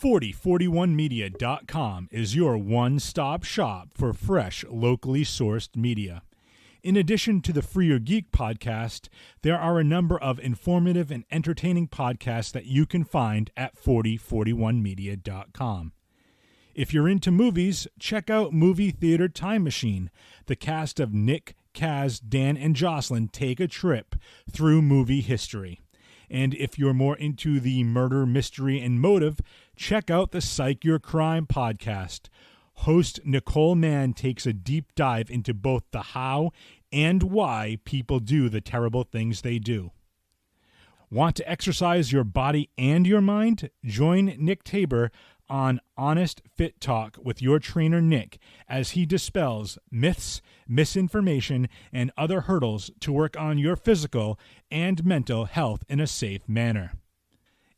4041media.com is your one-stop shop for fresh, locally sourced media. In addition to the Free Your Geek podcast, there are a number of informative and entertaining podcasts that you can find at 4041media.com. If you're into movies, check out Movie Theater Time Machine. The cast of Nick, Kaz, Dan, and Jocelyn take a trip through movie history. And if you're more into the murder, mystery, and motive, check out the Psych Your Crime podcast. Host Nicole Mann takes a deep dive into both the how and why people do the terrible things they do. Want to exercise your body and your mind? Join Nick Tabor on Honest Fit Talk with your trainer Nick as he dispels myths, misinformation, and other hurdles to work on your physical and mental health in a safe manner.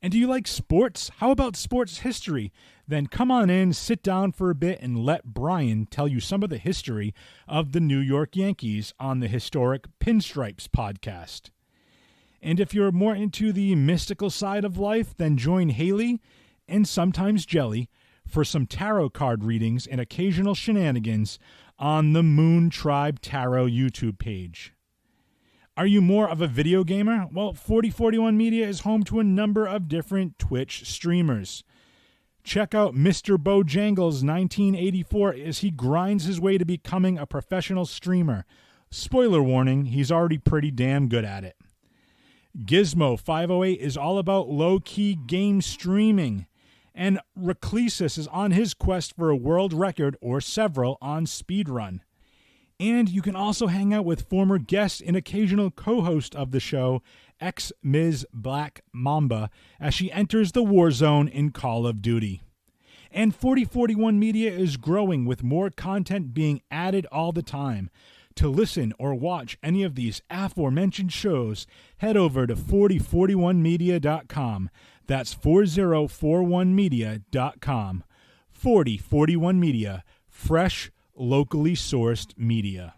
And do you like sports? How about sports history? Then come on in, sit down for a bit, and let Brian tell you some of the history of the New York Yankees on the historic Pinstripes podcast. And if you're more into the mystical side of life, then join Haley and sometimes Jelly for some tarot card readings and occasional shenanigans on the Moon Tribe Tarot YouTube page. Are you more of a video gamer? Well, 4041 Media is home to a number of different Twitch streamers. Check out Mr. Bojangles 1984 as he grinds his way to becoming a professional streamer. Spoiler warning, he's already pretty damn good at it. Gizmo 508 is all about low-key game streaming. And Reclesis is on his quest for a world record or several on speedrun. And you can also hang out with former guest and occasional co-host of the show, ex-Ms. Black Mamba, as she enters the war zone in Call of Duty. And 4041 Media is growing with more content being added all the time. To listen or watch any of these aforementioned shows, head over to 4041media.com. That's 4041media.com. 4041 Media, fresh, locally sourced media.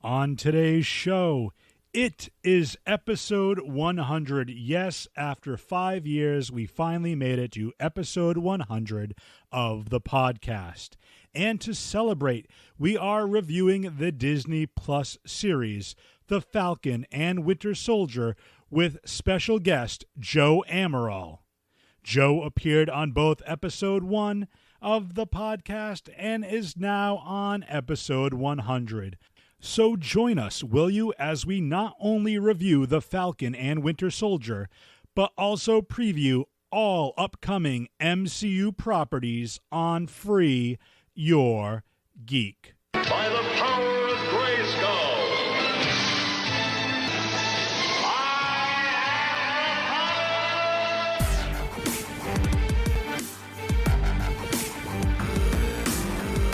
On today's show, it is episode 100. Yes, after 5 years, we finally made it to episode 100 of the podcast. And to celebrate, we are reviewing the Disney Plus series, The Falcon and Winter Soldier, with special guest Joe Amaral. Joe appeared on both episode 1 of the podcast and is now on episode 100. So join us, will you, as we not only review The Falcon and Winter Soldier, but also preview all upcoming MCU properties on Free Your Geek. By the power of Grayskull.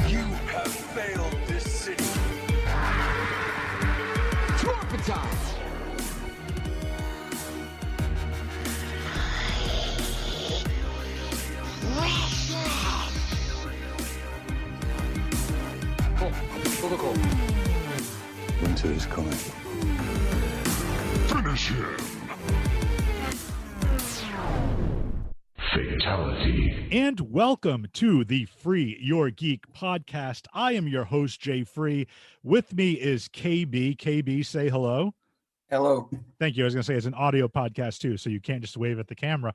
You have failed this city. Traumatize. Winter is coming. Finish him. Fatality. And welcome to the Free Your Geek podcast. I am your host, Jay Free. With me is KB. KB, say hello. Hello. Thank you. I was going to say it's an audio podcast too, so you can't just wave at the camera.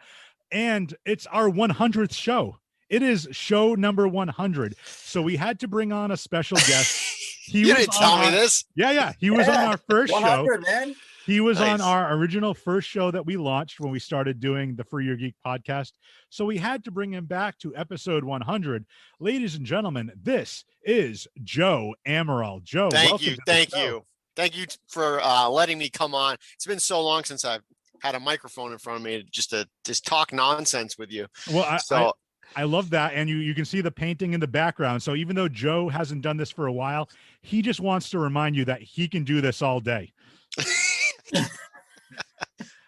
And it's our 100th show. It is show number 100. So we had to bring on a special guest. You didn't tell me this. Yeah. He was on our first show. Man. He was Nice. on our original first show that we launched when we started doing the Free Your Geek podcast. So we had to bring him back to episode 100. Ladies and gentlemen, this is Joe Amaral. Joe, Thank welcome you. to the Thank show. you. Thank you for letting me come on. It's been so long since I've had a microphone in front of me just to talk nonsense with you. Well, So I love that. And you can see the painting in the background. So even though Joe hasn't done this for a while, he just wants to remind you that he can do this all day.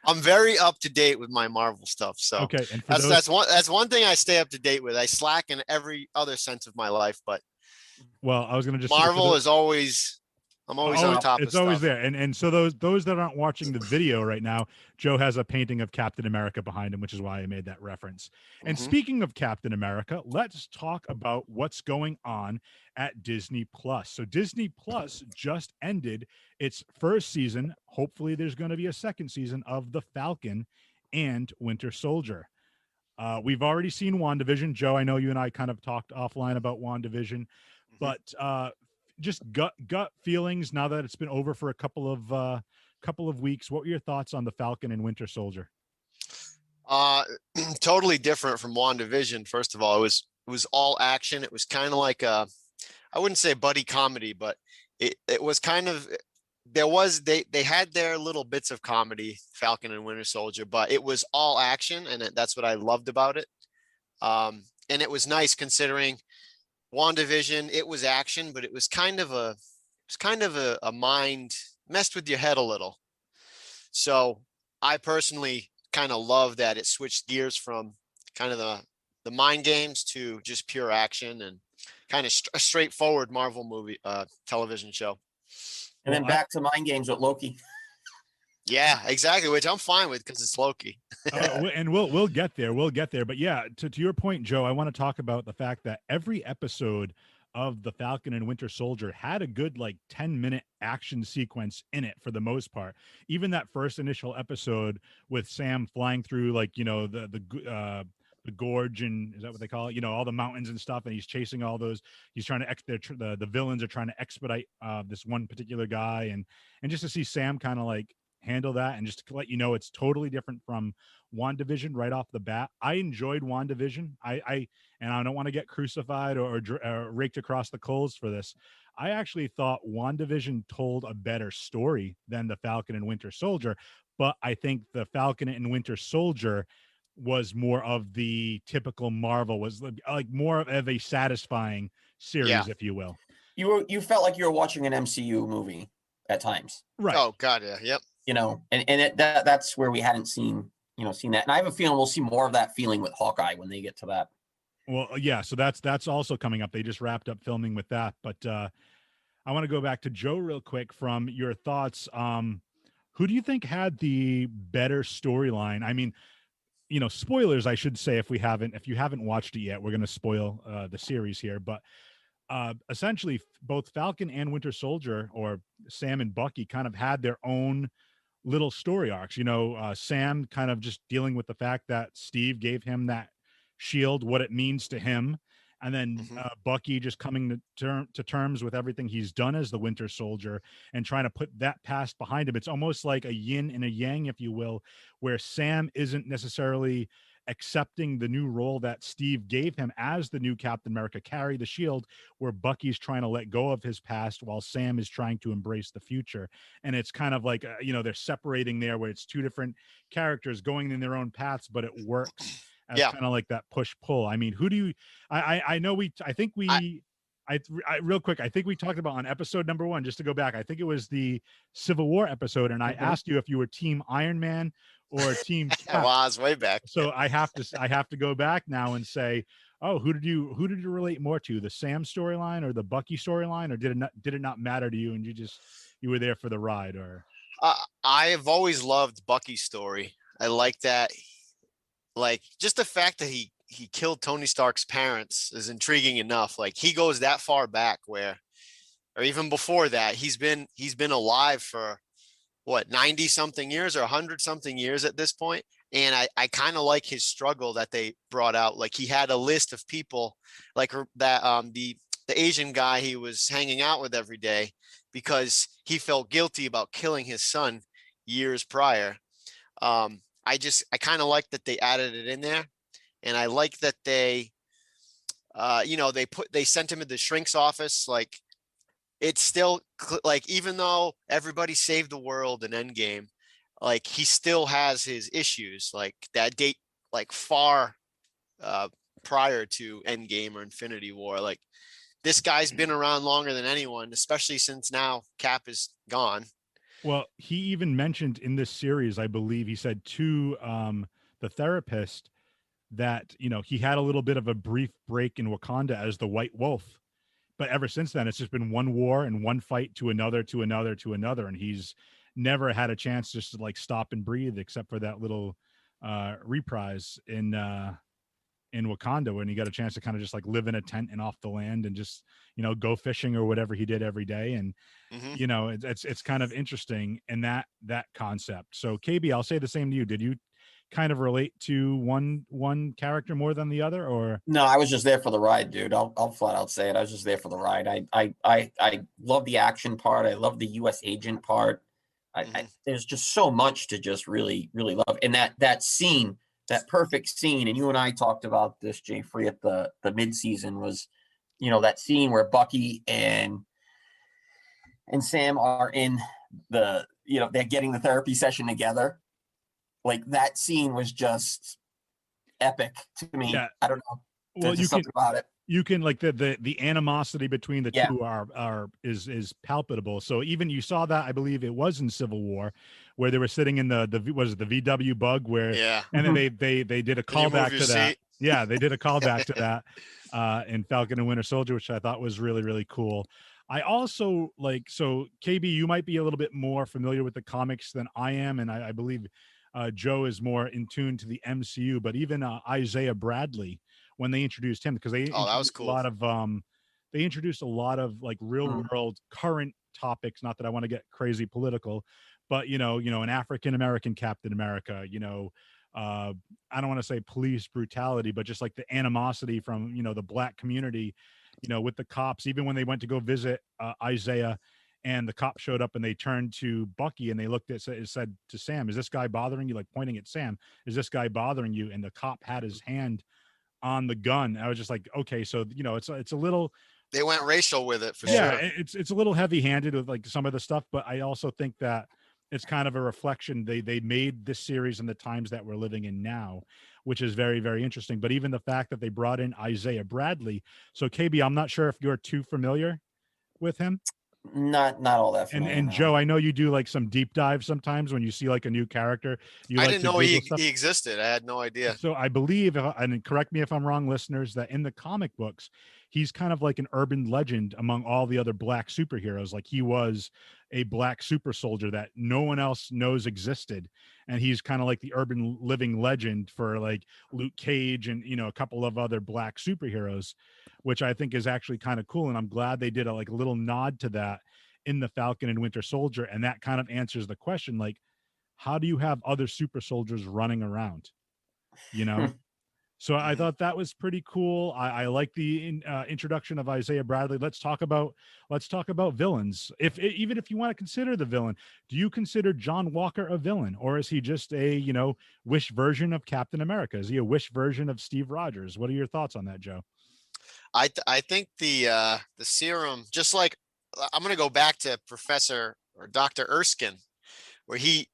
I'm very up to date with my Marvel stuff. So Okay. And for that's one thing I stay up to date with. I slack in every other sense of my life, but well, I was going to just Marvel is always I'm always on top of it's always stuff. there. And so those that aren't watching the video right now, Joe has a painting of Captain America behind him, which is why I made that reference. And Mhm. speaking of Captain America, let's talk about what's going on at Disney Plus. So Disney Plus just ended its first season. Hopefully there's going to be a second season of The Falcon and Winter Soldier. We've already seen WandaVision. Joe, I know you and I kind of talked offline about WandaVision, Mhm. but just gut feelings now that it's been over for a couple of weeks. What were your thoughts on the Falcon and Winter Soldier? Uh, totally different from WandaVision. First of all, it was all action. It was kind of like I wouldn't say buddy comedy, but it was kind of they had their little bits of comedy, Falcon and Winter Soldier, but it was all action, and that's what I loved about it. And it was nice considering WandaVision. It was action, but it was kind of a mind messed with your head a little. So I personally kind of love that it switched gears from kind of the mind games to just pure action and kind of a straightforward Marvel movie television show. And then back to mind games with Loki. Yeah, exactly, which I'm fine with because it's Loki. And we'll get there. We'll get there. But yeah, to your point, Joe, I want to talk about the fact that every episode of the Falcon and Winter Soldier had a good like 10-minute action sequence in it for the most part. Even that first initial episode with Sam flying through like, you know, the gorge, and is that what they call it? You know, all the mountains and stuff, and he's chasing all those. He's trying to the villains are trying to expedite this one particular guy, and just to see Sam kind of like handle that, and just to let you know it's totally different from WandaVision right off the bat. I enjoyed WandaVision. And I don't want to get crucified or raked across the coals for this. I actually thought WandaVision told a better story than the Falcon and Winter Soldier, but I think the Falcon and Winter Soldier was more of the typical Marvel, was like more of a satisfying series, Yeah. if you will. You felt like you were watching an MCU movie at times. Right. Oh God, yeah, yep. You know, and that's where we hadn't seen that. And I have a feeling we'll see more of that feeling with Hawkeye when they get to that. Well, yeah, so that's also coming up. They just wrapped up filming with that. But I want to go back to Joe real quick from your thoughts. Who do you think had the better storyline? I mean, you know, spoilers, I should say, if you haven't watched it yet, we're going to spoil the series here. But essentially, both Falcon and Winter Soldier, or Sam and Bucky, kind of had their own little story arcs. You know, Sam kind of just dealing with the fact that Steve gave him that shield, what it means to him, and then Bucky just coming to terms with everything he's done as the Winter Soldier and trying to put that past behind him. It's almost like a yin and a yang, if you will, where Sam isn't necessarily accepting the new role that Steve gave him as the new Captain America, carry the shield, where Bucky's trying to let go of his past while Sam is trying to embrace the future. And it's kind of like, you know, they're separating there, where it's two different characters going in their own paths, but it works as kind of like that push pull. I mean, who do you, I know real quick, I think we talked about on episode number 1, just to go back, I think it was the Civil War episode, and I asked you if you were team Iron Man or team Cap. Wow, it's way back. So I have to go back now and say, oh, who did you relate more to, the Sam storyline or the Bucky storyline, or did it not matter to you and you were there for the ride? Or I have always loved Bucky's story. I like that. Like, just the fact that he killed Tony Stark's parents is intriguing enough. Like, he goes that far back, where, or even before that, he's been alive for what, 90 something years or 100 something years at this point. And I kind of like his struggle that they brought out. Like, he had a list of people like that, the Asian guy he was hanging out with every day, because he felt guilty about killing his son years prior. I kind of like that they added it in there, and I like that they sent him to the shrink's office. Like, it's still like, even though everybody saved the world in Endgame, like, he still has his issues, like that date, like far prior to Endgame or Infinity War. Like, this guy's been around longer than anyone, especially since now Cap is gone. Well, he even mentioned in this series, I believe he said to the therapist that, you know, he had a little bit of a brief break in Wakanda as the White Wolf, but ever since then, it's just been one war and one fight to another, to another, to another. And he's never had a chance just to like stop and breathe, except for that little reprise in Wakanda when he got a chance to kind of just like live in a tent and off the land and just, go fishing or whatever he did every day. And, it's kind of interesting in that concept. So KB, I'll say the same to you. Did you kind of relate to one character more than the other, or? No, I was just there for the ride, dude. I'll flat out say it. I was just there for the ride. I love the action part. I love the U.S. agent part. There's just so much to just really, really love. And that scene, that perfect scene, and you and I talked about this, Jay Free, at the mid-season, was, that scene where Bucky and Sam are in they're getting the therapy session together. Like, that scene was just epic to me. Yeah. I don't know. Well, There's something about it. You can like the animosity between the two is palpable. So even you saw that, I believe it was in Civil War, where they were sitting in the VW bug where, and then they did a callback to that. Yeah, they did a callback to that in Falcon and Winter Soldier, which I thought was really, really cool. I also so KB, you might be a little bit more familiar with the comics than I am, and I believe Joe is more in tune to the MCU, but even Isaiah Bradley, when they introduced him, because that was cool. They introduced a lot of like real world current topics. Not that I want to get crazy political, but an African American Captain America. I don't want to say police brutality, but just like the animosity from the black community, with the cops. Even when they went to go visit Isaiah, and the cop showed up and they turned to Bucky and they looked at it, said to Sam, "Is this guy bothering you?" Like pointing at Sam, "Is this guy bothering you?" And the cop had his hand on the gun. I was just like, okay, so it's a little, they went racial with it for sure. Yeah, it's a little heavy-handed with like some of the stuff, but I also think that it's kind of a reflection. They made this series in the times that we're living in now, which is very, very interesting. But even the fact that they brought in Isaiah Bradley. So KB, I'm not sure if you're too familiar with him. Not all that familiar. And Joe, I know you do like some deep dives sometimes when you see like a new character. I didn't know he existed. I had no idea. So I believe, and correct me if I'm wrong, listeners, that in the comic books, he's kind of like an urban legend among all the other black superheroes. Like he was a black super soldier that no one else knows existed. And he's kind of like the urban living legend for like Luke Cage and, a couple of other black superheroes, which I think is actually kind of cool. And I'm glad they did a little nod to that in the Falcon and Winter Soldier. And that kind of answers the question, like, how do you have other super soldiers running around, So I thought that was pretty cool. I like the introduction of Isaiah Bradley. Let's talk about villains. Even if you want to consider the villain, do you consider John Walker a villain, or is he just a Wish version of Captain America? Is he a Wish version of Steve Rogers? What are your thoughts on that, Joe? I think the serum, just like I'm going to go back to Professor or Dr. Erskine, where he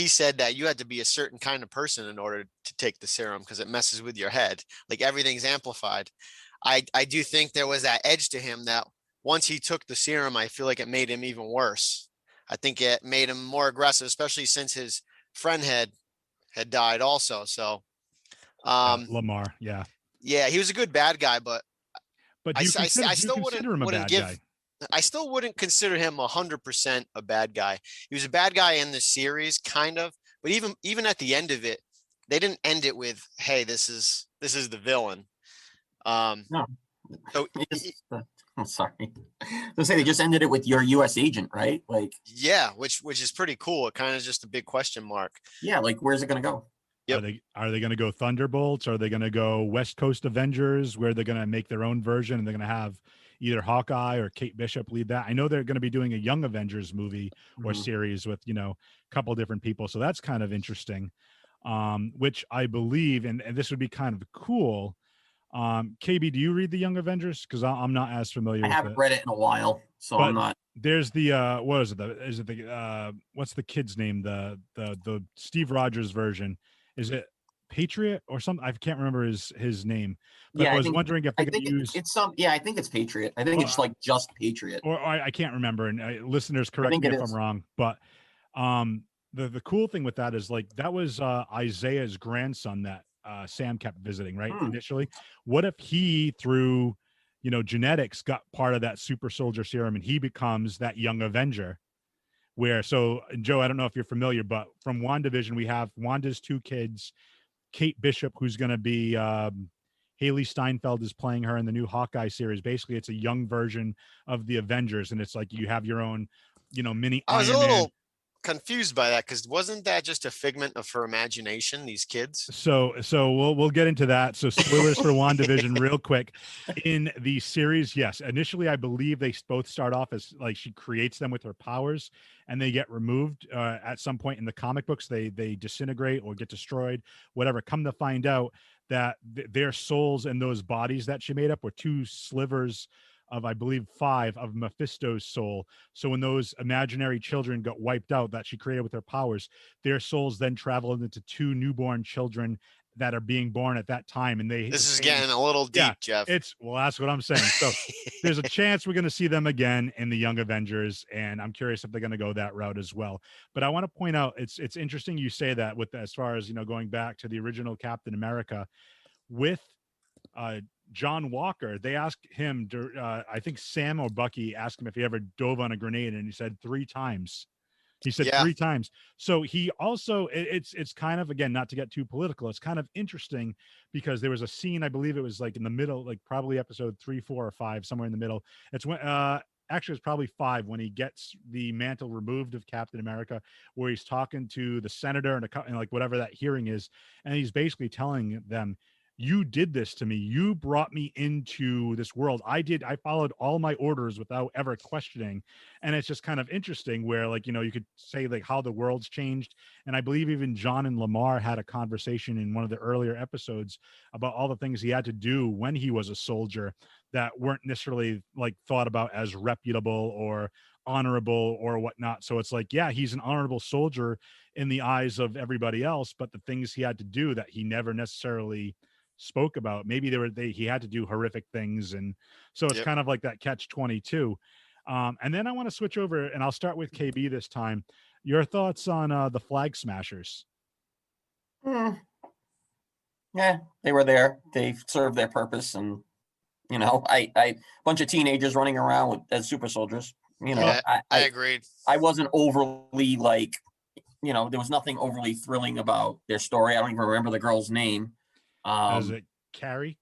said that you had to be a certain kind of person in order to take the serum because it messes with your head. Like everything's amplified. I do think there was that edge to him that once he took the serum, I feel like it made him even worse. I think it made him more aggressive, especially since his friend had died also. So Lamar, yeah, he was a good bad guy, but I still wouldn't give. I still wouldn't consider him 100% a bad guy. He was a bad guy in the series, kind of, but even at the end of it, they didn't end it with, "Hey, this is the villain." No. So I'm sorry. Let's say they just ended it with "Your U.S. agent," right? Like, yeah, which is pretty cool. It kind of just a big question mark. Yeah, like where's it gonna go? Yep. Are they going to go Thunderbolts? Are they going to go West Coast Avengers, where they're going to make their own version and they're going to have either Hawkeye or Kate Bishop lead that? I know they're going to be doing a Young Avengers movie or series with, a couple different people. So that's kind of interesting, which I believe, and this would be kind of cool. KB, do you read the Young Avengers? Because I'm not as familiar with it. I haven't read it in a while, so I'm not. There's the what is it? What's the kid's name? The Steve Rogers version. Is it Patriot or something? I can't remember his name. But I was wondering if they could use. I think it's Patriot. I think it's like just Patriot. Or I can't remember. And listeners, correct me if I'm wrong. But the cool thing with that is like that was Isaiah's grandson that Sam kept visiting, right? Initially, what if he through genetics got part of that super soldier serum, and he becomes that young Avenger. So Joe, I don't know if you're familiar, but from WandaVision, we have Wanda's 2 kids, Kate Bishop, who's going to be Haley Steinfeld is playing her in the new Hawkeye series. Basically, it's a young version of the Avengers, and it's like you have your own, mini I was Iron a little Man. confused by that because wasn't that just a figment of her imagination? These kids. So we'll get into that. So spoilers for WandaVision real quick. In the series, yes, initially I believe they both start off as like she creates them with her powers, and they get removed at some point in the comic books. They disintegrate or get destroyed, whatever. Come to find out that their souls and those bodies that she made up were 2 slivers of, I believe, 5 of Mephisto's soul. So when those imaginary children got wiped out that she created with her powers, their souls then traveled into 2 newborn children that are being born at that time. And This is getting a little deep, Jeff. That's what I'm saying. So there's a chance we're going to see them again in the Young Avengers, and I'm curious if they're going to go that route as well. But I want to point out, it's interesting you say that with as far as going back to the original Captain America with John Walker. They asked him, I think Sam or Bucky asked him if he ever dove on a grenade, and he said 3 times. He said 3 times. So he also, it's kind of, again, not to get too political, it's kind of interesting because there was a scene, I believe it was like in the middle, like probably episode 3, 4, or 5, somewhere in the middle. It's when, actually it's probably 5, when he gets the mantle removed of Captain America, where he's talking to the senator and like whatever that hearing is. And he's basically telling them, you did this to me. You brought me into this world. I followed all my orders without ever questioning. And it's just kind of interesting where, like, you could say like how the world's changed. And I believe even John and Lamar had a conversation in one of the earlier episodes about all the things he had to do when he was a soldier that weren't necessarily like thought about as reputable or honorable or whatnot. So it's like, yeah, he's an honorable soldier in the eyes of everybody else, but the things he had to do that he never necessarily spoke about, maybe he had to do horrific things. And so it's kind of like that catch-22. And then I want to switch over, and I'll start with KB this time. Your thoughts on the Flag Smashers? Yeah, they were there. They served their purpose, and I bunch of teenagers running around as super soldiers. I agreed. I wasn't overly like, there was nothing overly thrilling about their story. I don't even remember the girl's name. Was it Kyrie,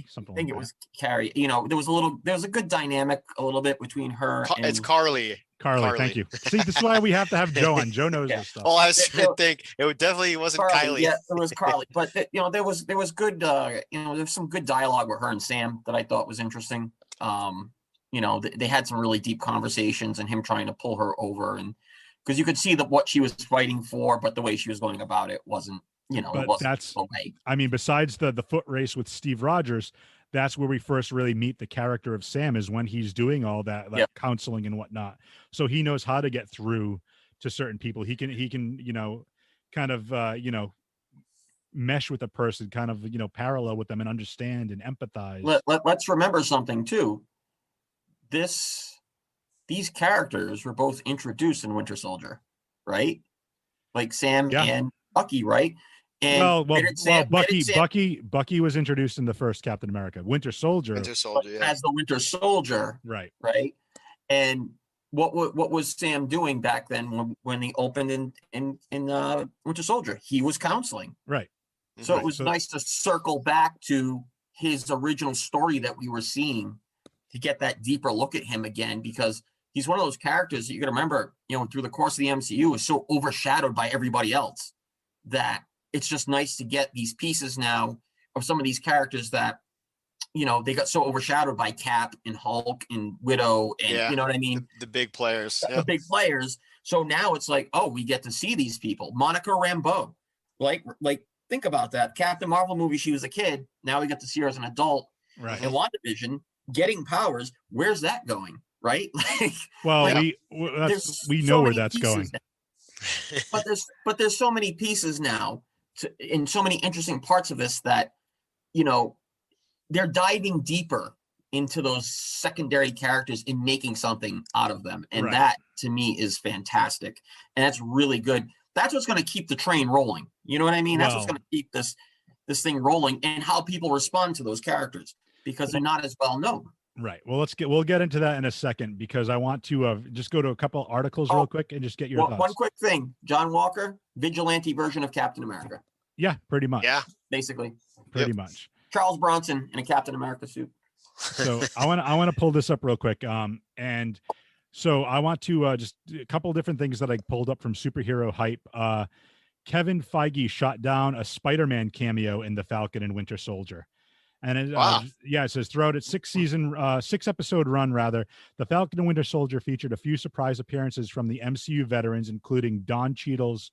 something? I think like it was Carrie. There was a good dynamic a little bit between her. It's Carly. Carly, thank you. See, this is why we have to have Joe on. Joe knows this stuff. Well, I was trying to think. It definitely wasn't Kylie. Yeah, it was Carly. But there was good. There's some good dialogue with her and Sam that I thought was interesting. They had some really deep conversations, and him trying to pull her over, and because you could see what she was fighting for, but the way she was going about it wasn't. But that's okay. I mean, besides the foot race with Steve Rogers, that's where we first really meet the character of Sam, is when he's doing all that counseling and whatnot. So he knows how to get through to certain people. He can kind of mesh with a person, kind of parallel with them and understand and empathize. Let's remember something too. These characters were both introduced in Winter Soldier, right? Like Sam and Bucky, right? And Bucky was introduced in the first Captain America. Winter Soldier, as the Winter Soldier, right? And what was Sam doing back then when he opened in Winter Soldier? He was counseling, right? So it was nice to circle back to his original story that we were seeing to get that deeper look at him again, because he's one of those characters that you got to remember, through the course of the MCU is so overshadowed by everybody else that it's just nice to get these pieces now of some of these characters that, they got so overshadowed by Cap and Hulk and Widow and you know what I mean? The big players. The big players. So now it's like, oh, we get to see these people. Monica Rambeau. Like think about that. Captain Marvel movie, she was a kid. Now we get to see her as an adult. Right. In WandaVision, getting powers. Where's that going? Right? We know where that's going. But there's so many pieces now in so many interesting parts of this that, they're diving deeper into those secondary characters and making something out of them. And that to me is fantastic. And that's really good. That's what's going to keep the train rolling. You know what I mean? That's what's going to keep this thing rolling, and how people respond to those characters, because they're not as well known. Right. Well, we'll get into that in a second because I want to just go to a couple articles real quick and just get your thoughts. One quick thing. John Walker, vigilante version of Captain America. Yeah, pretty much. Yeah. Basically. Pretty much. Charles Bronson in a Captain America suit. So I want to pull this up real quick. And so I want to just a couple different things that I pulled up from Superhero Hype. Kevin Feige shot down a Spider-Man cameo in the Falcon and Winter Soldier. And it, it says throughout its 6-episode run, the Falcon and Winter Soldier featured a few surprise appearances from the MCU veterans, including Don Cheadle's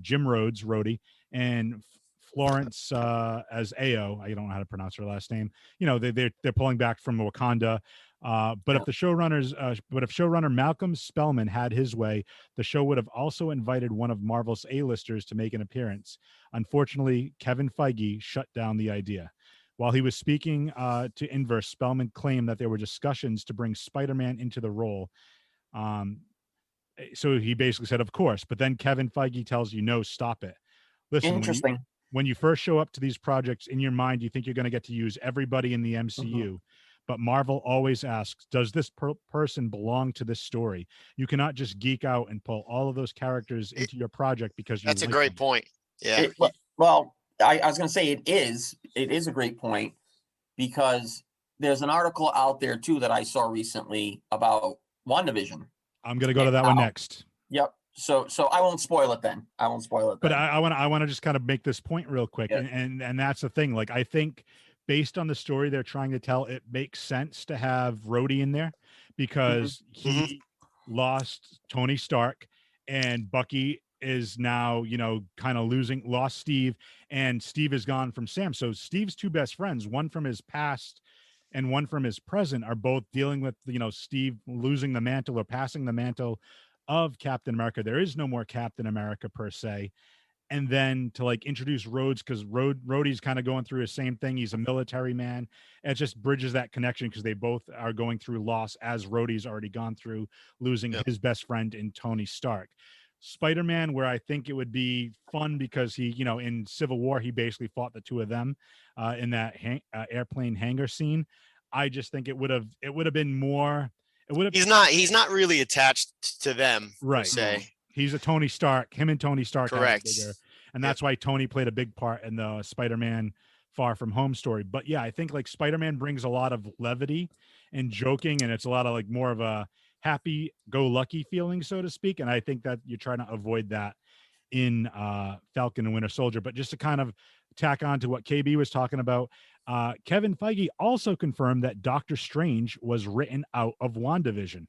Jim Rhodes, Rhodey, and Florence as Ao. I don't know how to pronounce her last name. You know, they're pulling back from Wakanda. But if showrunner Malcolm Spellman had his way, the show would have also invited one of Marvel's A-listers to make an appearance. Unfortunately, Kevin Feige shut down the idea. While he was speaking to Inverse, Spellman claimed that there were discussions to bring Spider-Man into the role. So he basically said, of course, but then Kevin Feige tells you, no, stop it. Listen, interesting. When you first show up to these projects, in your mind, you think you're going to get to use everybody in the MCU. But Marvel always asks, does this person belong to this story? You cannot just geek out and pull all of those characters into your project because you That's a great point. Yeah. I was going to say it is a great point because there's an article out there too that I saw recently about WandaVision. I'm going to go to that one next. Yep. So I won't spoil it then. But I want to just kind of make this point real quick. Yeah. And that's the thing. Like, I think based on the story they're trying to tell, it makes sense to have Rhodey in there because he lost Tony Stark and Bucky is now, kind of lost Steve, and Steve is gone from Sam. So Steve's two best friends, one from his past and one from his present, are both dealing with, Steve losing the mantle or passing the mantle of Captain America. There is no more Captain America per se. And then to introduce Rhodes, because Rhodey's kind of going through the same thing. He's a military man. It just bridges that connection because they both are going through loss, as Rhodey's already gone through losing his best friend in Tony Stark. Spider-Man, where I think it would be fun because he, in Civil War, he basically fought the two of them in that airplane hangar scene. I just think it would have been more. It would have. He's not really attached to them, right? Per se. He's a Tony Stark. Him and Tony Stark. Correct. And that's why Tony played a big part in the Spider-Man Far From Home story. But yeah, I think Spider-Man brings a lot of levity and joking, and it's a lot of more of a happy-go-lucky feeling, so to speak. And I think that you're trying to avoid that in Falcon and Winter Soldier. But just to kind of tack on to what KB was talking about, Kevin Feige also confirmed that Doctor Strange was written out of WandaVision.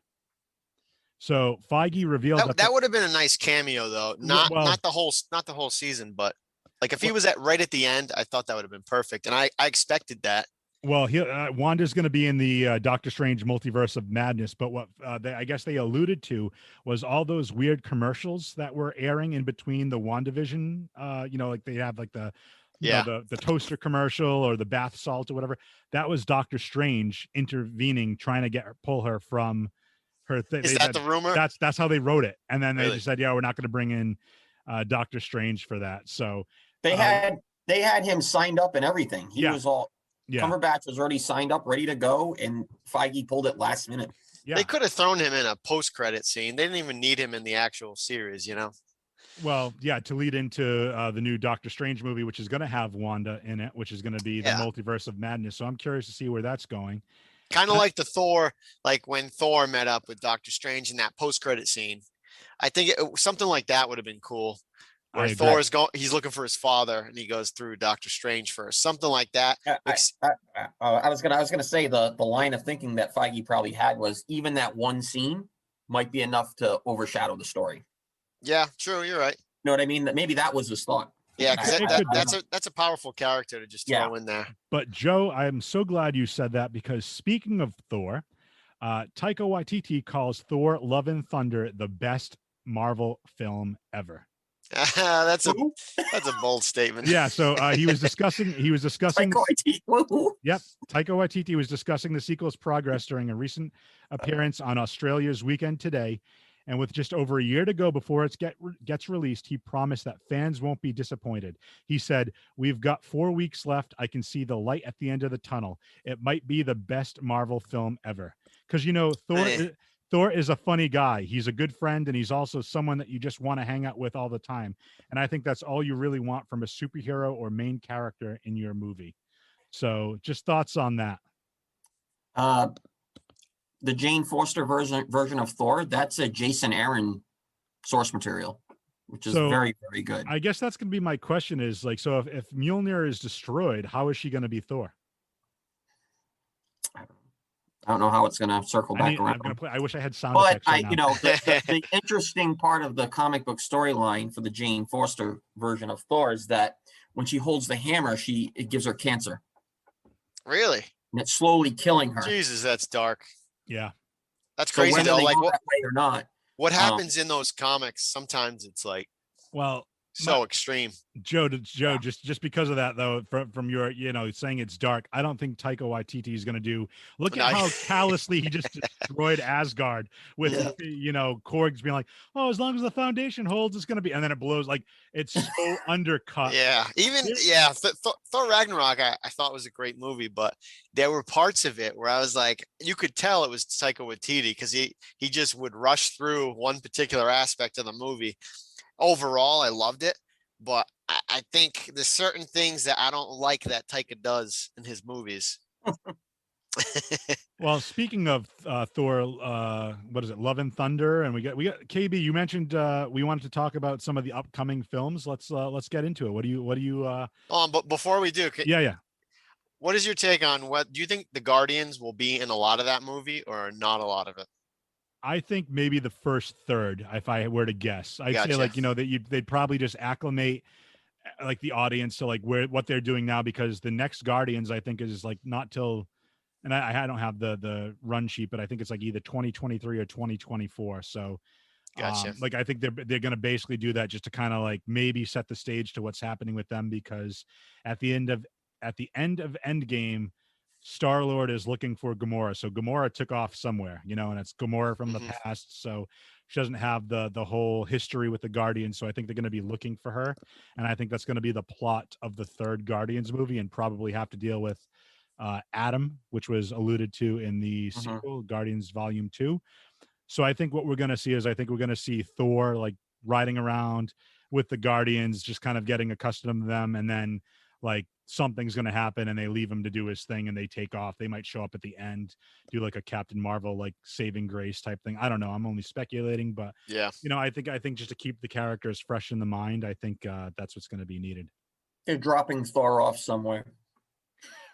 So Feige revealed that would have been a nice cameo, though. Not the whole season, but if he was right at the end, I thought that would have been perfect, and I expected that. Well, Wanda's going to be in the Doctor Strange Multiverse of Madness, but what I guess they alluded to was all those weird commercials that were airing in between the WandaVision. They have the toaster commercial or the bath salt or whatever. That was Doctor Strange intervening, trying to pull her from her thing. Is that the rumor? That's how they wrote it, and then they just said, "Yeah, we're not going to bring in Doctor Strange for that." So they had him signed up and everything. He was all. Yeah. Cumberbatch was already signed up, ready to go, and Feige pulled it last minute. Yeah. They could have thrown him in a post-credit scene. They didn't even need him in the actual series, Well, yeah, to lead into the new Doctor Strange movie, which is going to have Wanda in it, which is going to be the Multiverse of Madness. So I'm curious to see where that's going. Kind of like the Thor, when Thor met up with Doctor Strange in that post-credit scene. I think something like that would have been cool. Where Thor's he's looking for his father, and he goes through Doctor Strange first, something like that. I was gonna say the line of thinking that Feige probably had was even that one scene might be enough to overshadow the story. Yeah, true. You're right. You know what I mean? That maybe that was his thought. Yeah, because that's a powerful character to just throw in there. But Joe, I'm so glad you said that because speaking of Thor, Taika Waititi calls Thor: Love and Thunder the best Marvel film ever. That's a bold statement. Yeah, so he was discussing. Taika Waititi. Yep, Taika Waititi was discussing the sequel's progress during a recent appearance on Australia's Weekend Today, And with just over a year to go before it gets released, he promised that fans won't be disappointed. He said, "We've got 4 weeks left. I can see the light at the end of the tunnel. It might be the best Marvel film ever." Because, Thor is a funny guy. He's a good friend, and he's also someone that you just want to hang out with all the time. And I think that's all you really want from a superhero or main character in your movie. So just thoughts on that. The Jane Foster version of Thor, that's a Jason Aaron source material, which is very, very good. I guess that's going to be my question is like, so if Mjolnir is destroyed, how is she going to be Thor? I don't know how it's going to circle back around. I wish I had sound effects right now. The interesting part of the comic book storyline for the Jane Foster version of Thor is that when she holds the hammer, it gives her cancer. Really? And it's slowly killing her. Jesus, that's dark. Yeah. That's crazy whether though. they Like go that way or not. What happens in those comics, sometimes it's like extreme. Joe, just because of that though, from your saying it's dark, I don't think Taika Waititi is going to do. Look at how callously he just destroyed Asgard with Korg's being like, "Oh, as long as the foundation holds, it's going to be," and then it blows. Like it's so undercut. Yeah, Thor Ragnarok, I thought was a great movie, but there were parts of it where I was like, you could tell it was Taika Waititi because he just would rush through one particular aspect of the movie. Overall, I loved it, but I think there's certain things that I don't like that Taika does in his movies. Well, speaking of Thor, what is it, Love and Thunder, and we got KB. You mentioned we wanted to talk about some of the upcoming films. Let's get into it. What do you? But before we do, yeah. What is your take on do you think the Guardians will be in a lot of that movie or not a lot of it? I think maybe the first third, if I were to guess. I'd say that they'd probably just acclimate like the audience to like what they're doing now, because the next Guardians I think is like not till, and I don't have the run sheet, but I think it's like either 2023 or 2024. So gotcha. Like I think they're going to basically do that just to kind of like maybe set the stage to what's happening with them, because at the end of Endgame, Star-Lord is looking for Gamora. So Gamora took off somewhere, and it's Gamora from the past. So she doesn't have the whole history with the Guardians. So I think they're going to be looking for her. And I think that's going to be the plot of the third Guardians movie, and probably have to deal with Adam, which was alluded to in the sequel, Guardians Volume 2. So I think what we're going to see is Thor like riding around with the Guardians, just kind of getting accustomed to them. And then like something's going to happen and they leave him to do his thing and they take off. They might show up at the end, do like a Captain Marvel, like saving grace type thing. I don't know. I'm only speculating, but yeah, I think just to keep the characters fresh in the mind, I think that's what's going to be needed. They're dropping Thor off somewhere.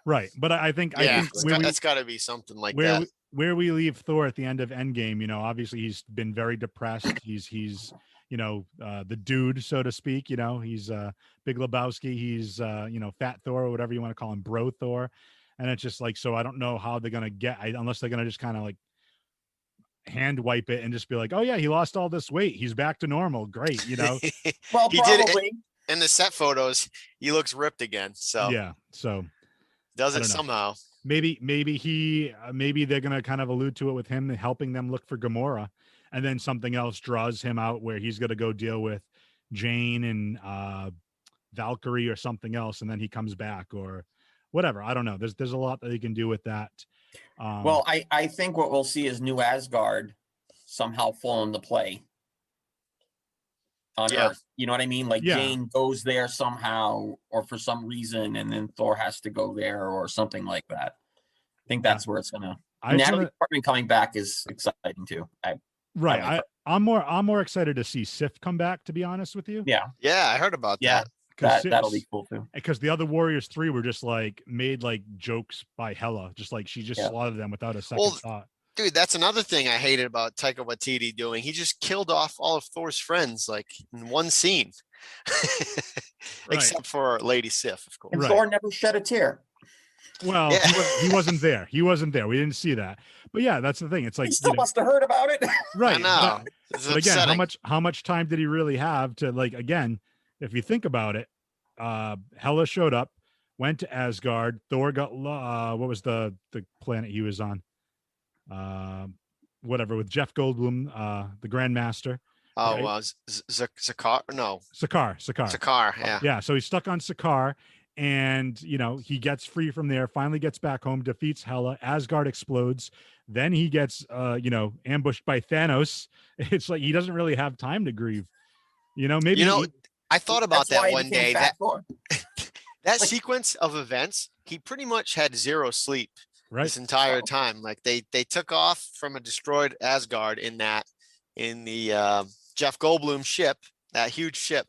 Right. But I think that's got to be something like that. Where we leave Thor at the end of Endgame, obviously he's been very depressed. He's the dude, so to speak. He's Big Lebowski. He's Fat Thor, or whatever you want to call him, Bro Thor. And it's just like, so I don't know how they're gonna unless they're gonna just kind of like hand wipe it and just be like, oh yeah, he lost all this weight, he's back to normal, great. Well, he probably did in the set photos. He looks ripped again. So yeah, so does it somehow. Maybe they're gonna kind of allude to it with him helping them look for Gamora. And then something else draws him out where he's going to go deal with Jane and Valkyrie or something else. And then he comes back or whatever. I don't know. There's a lot that he can do with that. Well, I think what we'll see is New Asgard somehow fall into play on Earth. You know what I mean? Like Jane goes there somehow or for some reason, and then Thor has to go there or something like that. I think that's where it's going to. Natalie Portman coming back is exciting too. Right. I'm more excited to see Sif come back, to be honest with you. Yeah. I heard about that. That'll be cool too. Because the other Warriors 3 were just like made like jokes by Hela, just like she just slaughtered them without a second thought. Dude, that's another thing I hated about Taika Waititi doing. He just killed off all of Thor's friends like in one scene, except for Lady Sif, of course. And Thor never shed a tear. Well, he wasn't there. We didn't see that. But yeah, that's the thing. It's like he still must have heard about it. Right. I know. But again, how much time did he really have to, like, again, if you think about it, Hela showed up, went to Asgard. Thor got what was the planet he was on? whatever with Jeff Goldblum, the Grandmaster. Oh, right? well, Zakar, no, Sakaar. Zakar, yeah. Yeah, so he's stuck on Sakaar, and he gets free from there. Finally, gets back home, defeats Hela. Asgard explodes. Then he gets, ambushed by Thanos. It's like he doesn't really have time to grieve. Maybe I thought about That's why that he one became day. Fat Thor. That sequence of events, he pretty much had zero sleep right. this entire time. Like they took off from a destroyed Asgard in the Jeff Goldblum ship, that huge ship.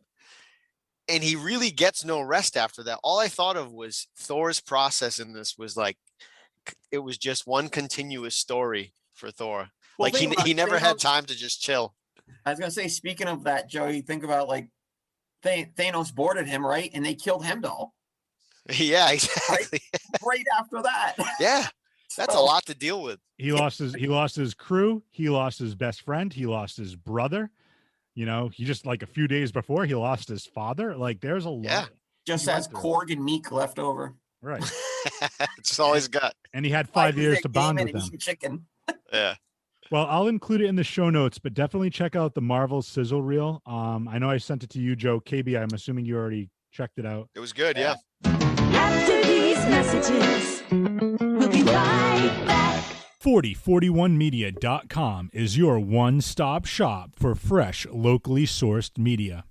And he really gets no rest after that. All I thought of was Thor's process in this was like, it was just one continuous story for Thor. Well, Like he never had time to just chill. I was gonna say, speaking of that, Joey, think about like Thanos boarded him, right? And they killed Heimdall Yeah, exactly. right after that. Yeah. That's a lot to deal with. He lost his crew. He lost his best friend. He lost his brother. He just like a few days before he lost his father. Like there's a lot. Just as Korg and Meek left over. Right. It's all he's got. And he had 5 years to bond with them. Chicken. Yeah. Well, I'll include it in the show notes, but definitely check out the Marvel Sizzle reel. I know I sent it to you, Joe. KB, I'm assuming you already checked it out. It was good, yeah. After these messages, we'll be right back. 4041media.com is your one-stop shop for fresh, locally sourced media.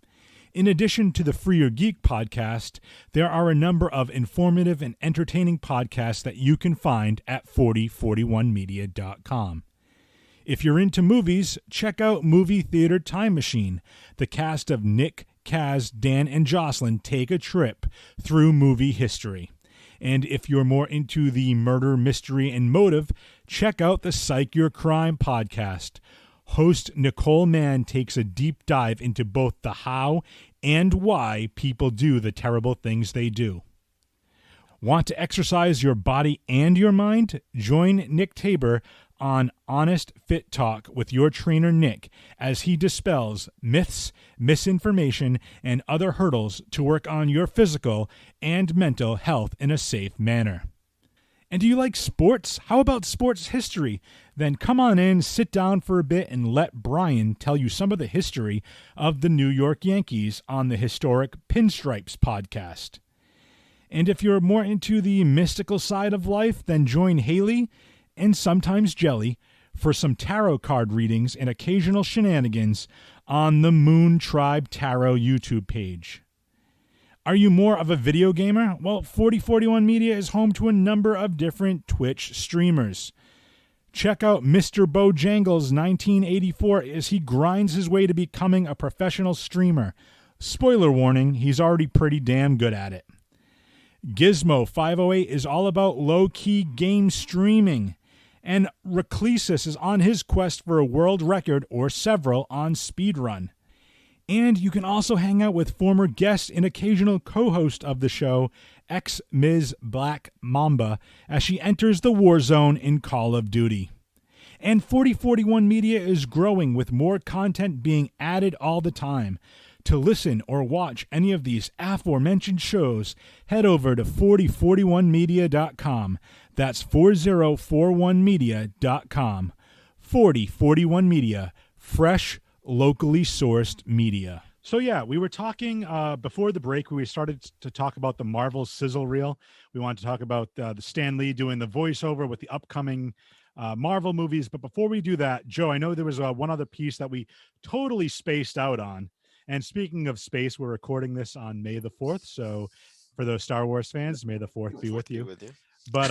In addition to the Free Your Geek podcast, there are a number of informative and entertaining podcasts that you can find at 4041media.com. If you're into movies, check out Movie Theater Time Machine. The cast of Nick, Kaz, Dan, and Jocelyn take a trip through movie history. And if you're more into the murder, mystery, and motive, check out the Psych Your Crime podcast. Host Nicole Mann takes a deep dive into both the how and why people do the terrible things they do. Want to exercise your body and your mind? Join Nick Tabor on Honest Fit Talk with your trainer Nick as he dispels myths, misinformation, and other hurdles to work on your physical and mental health in a safe manner. And do you like sports? How about sports history? Then come on in, sit down for a bit, and let Brian tell you some of the history of the New York Yankees on the historic Pinstripes podcast. And if you're more into the mystical side of life, then join Haley and sometimes Jelly for some tarot card readings and occasional shenanigans on the Moon Tribe Tarot YouTube page. Are you more of a video gamer? Well, 4041 Media is home to a number of different Twitch streamers. Check out Mr. Bojangles 1984 as he grinds his way to becoming a professional streamer. Spoiler warning, he's already pretty damn good at it. Gizmo 508 is all about low-key game streaming. And Reclesis is on his quest for a world record or several on speedrun. And you can also hang out with former guest and occasional co-host of the show, ex-Ms. Black Mamba, as she enters the war zone in Call of Duty. And 4041 Media is growing with more content being added all the time. To listen or watch any of these aforementioned shows, head over to 4041media.com. That's 4041media.com. 4041 Media, fresh, locally sourced media. So yeah, we were talking before the break. We started to talk about the Marvel Sizzle reel. We wanted to talk about the Stan Lee doing the voiceover with the upcoming Marvel movies. But before we do that, Joe, I know there was one other piece that we totally spaced out on. And speaking of space, we're recording this on May the 4th. So for those Star Wars fans, May the 4th be with you. But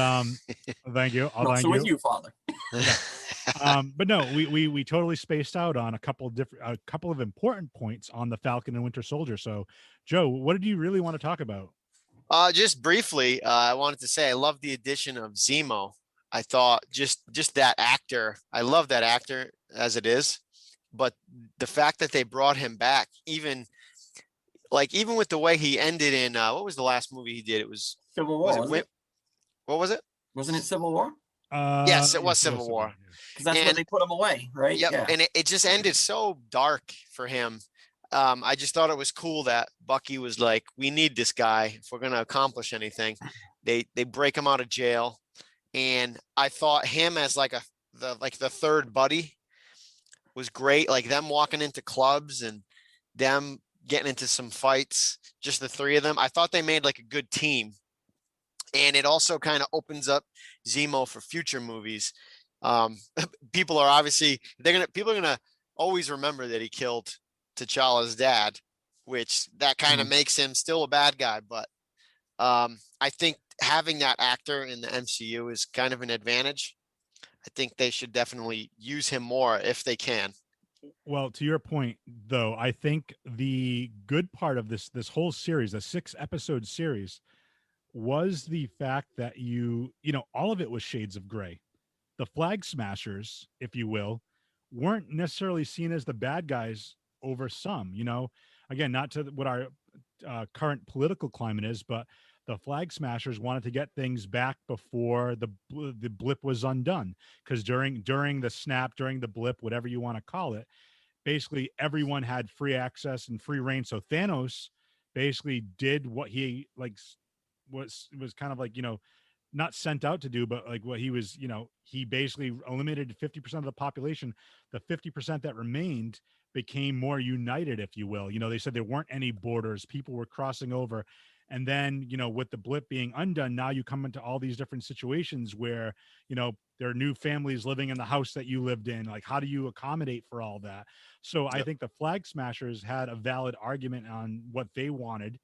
thank you. I'll thank you. with you, Father. But no, we totally spaced out on a couple of important points on the Falcon and Winter Soldier. So, Joe, what did you really want to talk about? Just briefly, I wanted to say I love the addition of Zemo. I thought just that actor. I love that actor as it is, but the fact that they brought him back, even with the way he ended in what was the last movie he did? It was Civil War. What was it? Wasn't it Civil War? Yes, it was Civil War. Because that's where they put him away, right? Yep. Yeah. And it just ended so dark for him. I just thought it was cool that Bucky was like, we need this guy if we're going to accomplish anything. They break him out of jail. And I thought him as like the third buddy was great. Like them walking into clubs and them getting into some fights, just the three of them. I thought they made like a good team. And it also kind of opens up Zemo for future movies. People are obviously people are gonna always remember that he killed T'Challa's dad, which that kind of makes him still a bad guy. But I think having that actor in the MCU is kind of an advantage. I think they should definitely use him more if they can. Well, to your point, though, I think the good part of this whole series, a 6-episode series, was the fact that all of it was shades of gray. The Flag Smashers, if you will, weren't necessarily seen as the bad guys over some. Again, not to what our current political climate is, but the Flag Smashers wanted to get things back before the blip was undone. Because during the snap, during the blip, whatever you want to call it, basically everyone had free access and free reign. So Thanos basically did what he was kind of not sent out to do, but like what he was, he basically eliminated 50% of the population. The 50% that remained became more united, if you will. They said there weren't any borders. People were crossing over. And then, with the blip being undone, now you come into all these different situations where, there are new families living in the house that you lived in. Like, how do you accommodate for all that? So I think the Flag Smashers had a valid argument on what they wanted.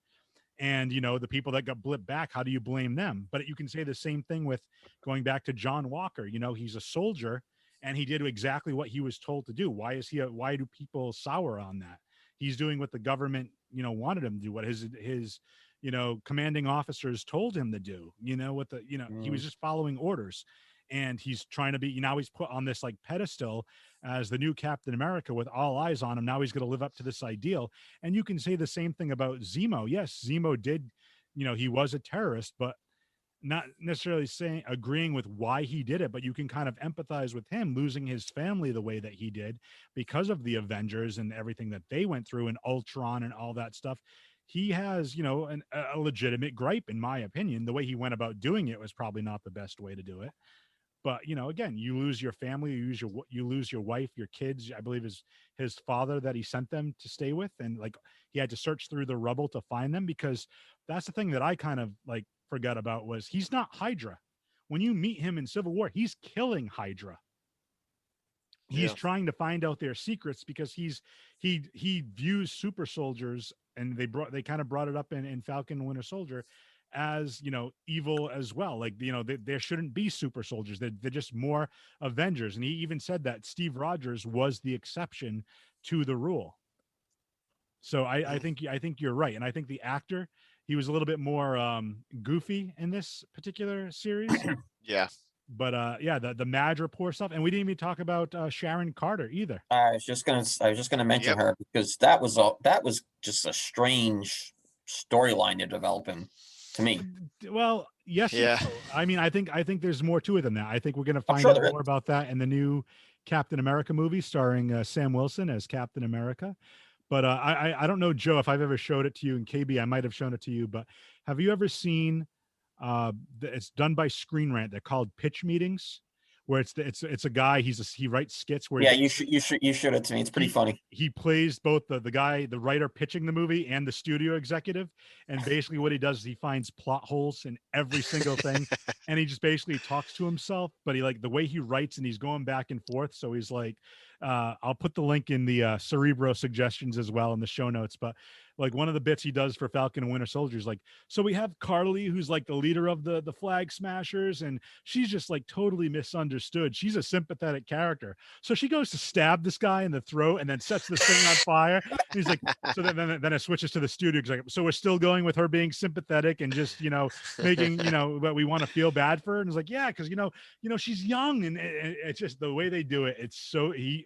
And, the people that got blipped back, how do you blame them? But you can say the same thing with going back to John Walker. He's a soldier and he did exactly what he was told to do. Why do people sour on that? He's doing what the government, wanted him to do, what his commanding officers told him to do, he was just following orders. And he's trying to be, now he's put on this like pedestal as the new Captain America with all eyes on him. Now he's going to live up to this ideal. And you can say the same thing about Zemo. Yes, Zemo did, he was a terrorist, but not necessarily agreeing with why he did it, but you can kind of empathize with him losing his family the way that he did because of the Avengers and everything that they went through and Ultron and all that stuff. He has, a legitimate gripe, in my opinion. The way he went about doing it was probably not the best way to do it. But, again, you lose your family, you lose your wife, your kids. I believe his father that he sent them to stay with. And like, he had to search through the rubble to find them, because that's the thing that I kind of like forgot about was he's not Hydra. When you meet him in Civil War, he's killing Hydra. He's trying to find out their secrets because he views super soldiers, and they kind of brought it up in Falcon and Winter Soldier as, evil as well. Like, there shouldn't be super soldiers. They're just more Avengers. And he even said that Steve Rogers was the exception to the rule. So I think you're right. And I think the actor, he was a little bit more goofy in this particular series. Yeah. But the Madripoor stuff, and we didn't even talk about Sharon Carter either. I was just gonna mention her, because that was just a strange storyline to develop him, to me. Well, yes. Yeah. I mean, I think there's more to it than that. I think we're gonna find out more about that in the new Captain America movie starring Sam Wilson as Captain America. But I don't know, Joe, if I've ever showed it to you, and KB, I might have shown it to you, but have you ever seen it's done by Screen Rant? They're called pitch meetings, where it's a guy, he writes skits where you showed it to me. It's pretty funny. He plays both the guy, the writer pitching the movie, and the studio executive. And basically what he does is he finds plot holes in every single thing. And he just basically talks to himself, but he, like, the way he writes, and he's going back and forth. So he's like, I'll put the link in the Cerebro Suggestions as well in the show notes. But like, one of the bits he does for Falcon and Winter Soldier is like, so we have Carly, who's like the leader of the Flag Smashers, and she's just like totally misunderstood. She's a sympathetic character. So she goes to stab this guy in the throat and then sets this thing on fire. And he's like, so then it switches to the studio executive. So we're still going with her being sympathetic and just, making, what we want to feel bad for her. And it's like, yeah, because, she's young, and it's just the way they do it. It's so he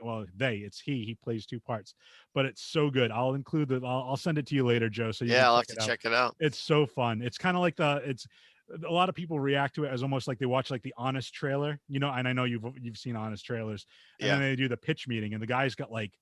plays two parts, but it's so good. I'll include I'll send it to you later, Joe. So I'll have to check it out. It's so fun. It's kind of like a lot of people react to it as almost like they watch like the Honest trailer, and I know you've seen Honest trailers, and then they do the pitch meeting, and the guy's got like,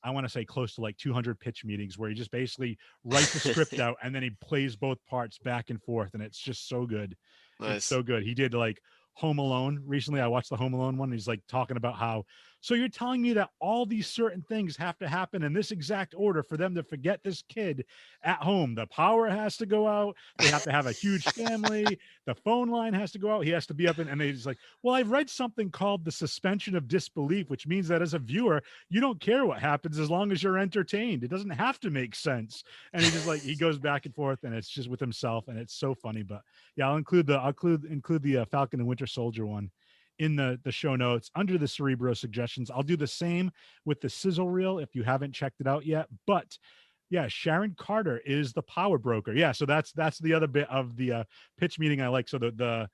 I want to say close to like 200 pitch meetings where he just basically writes the script out, and then he plays both parts back and forth, and it's just so good. Nice. It's so good. He did like Home Alone. Recently, I watched the Home Alone one. And he's like talking about how, so you're telling me that all these certain things have to happen in this exact order for them to forget this kid at home. The power has to go out. They have to have a huge family. The phone line has to go out. He has to be up in, and they just like, well, I've read something called the suspension of disbelief, which means that as a viewer, you don't care what happens as long as you're entertained. It doesn't have to make sense. And he just like, he goes back and forth, and it's just with himself, and it's so funny. But yeah, I'll include the Falcon and Winter Soldier one in the show notes under the Cerebro Suggestions. I'll do the same with the Sizzle reel if you haven't checked it out yet. But yeah, Sharon Carter is the power broker. Yeah, so that's the other bit of the pitch meeting I like. So the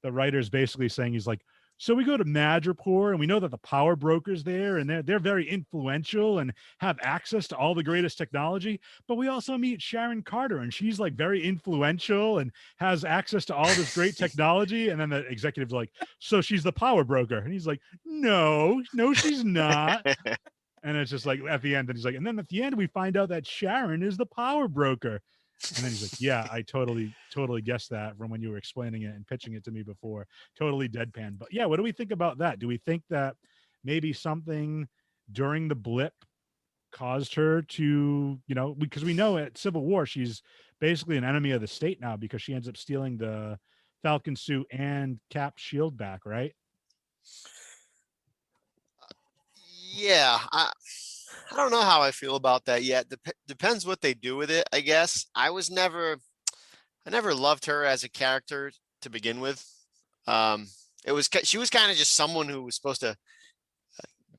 writer's basically saying, he's like, so we go to Madripoor, and we know that the power broker's there, and they're very influential and have access to all the greatest technology. But we also meet Sharon Carter, and she's like very influential and has access to all this great technology. And then the executive's like, so she's the power broker. And he's like, no, she's not. And it's just like at the end, and he's like, and then at the end, we find out that Sharon is the power broker. And then he's like, yeah, I totally guessed that from when you were explaining it and pitching it to me before. Totally deadpan. But yeah, what do we think about that? Do we think that maybe something during the blip caused her to, because we know at Civil War, she's basically an enemy of the state now because she ends up stealing the Falcon suit and Cap's shield back, right? Yeah, I don't know how I feel about that yet. Depends what they do with it, I guess. I never loved her as a character to begin with. She was kind of just someone who was supposed to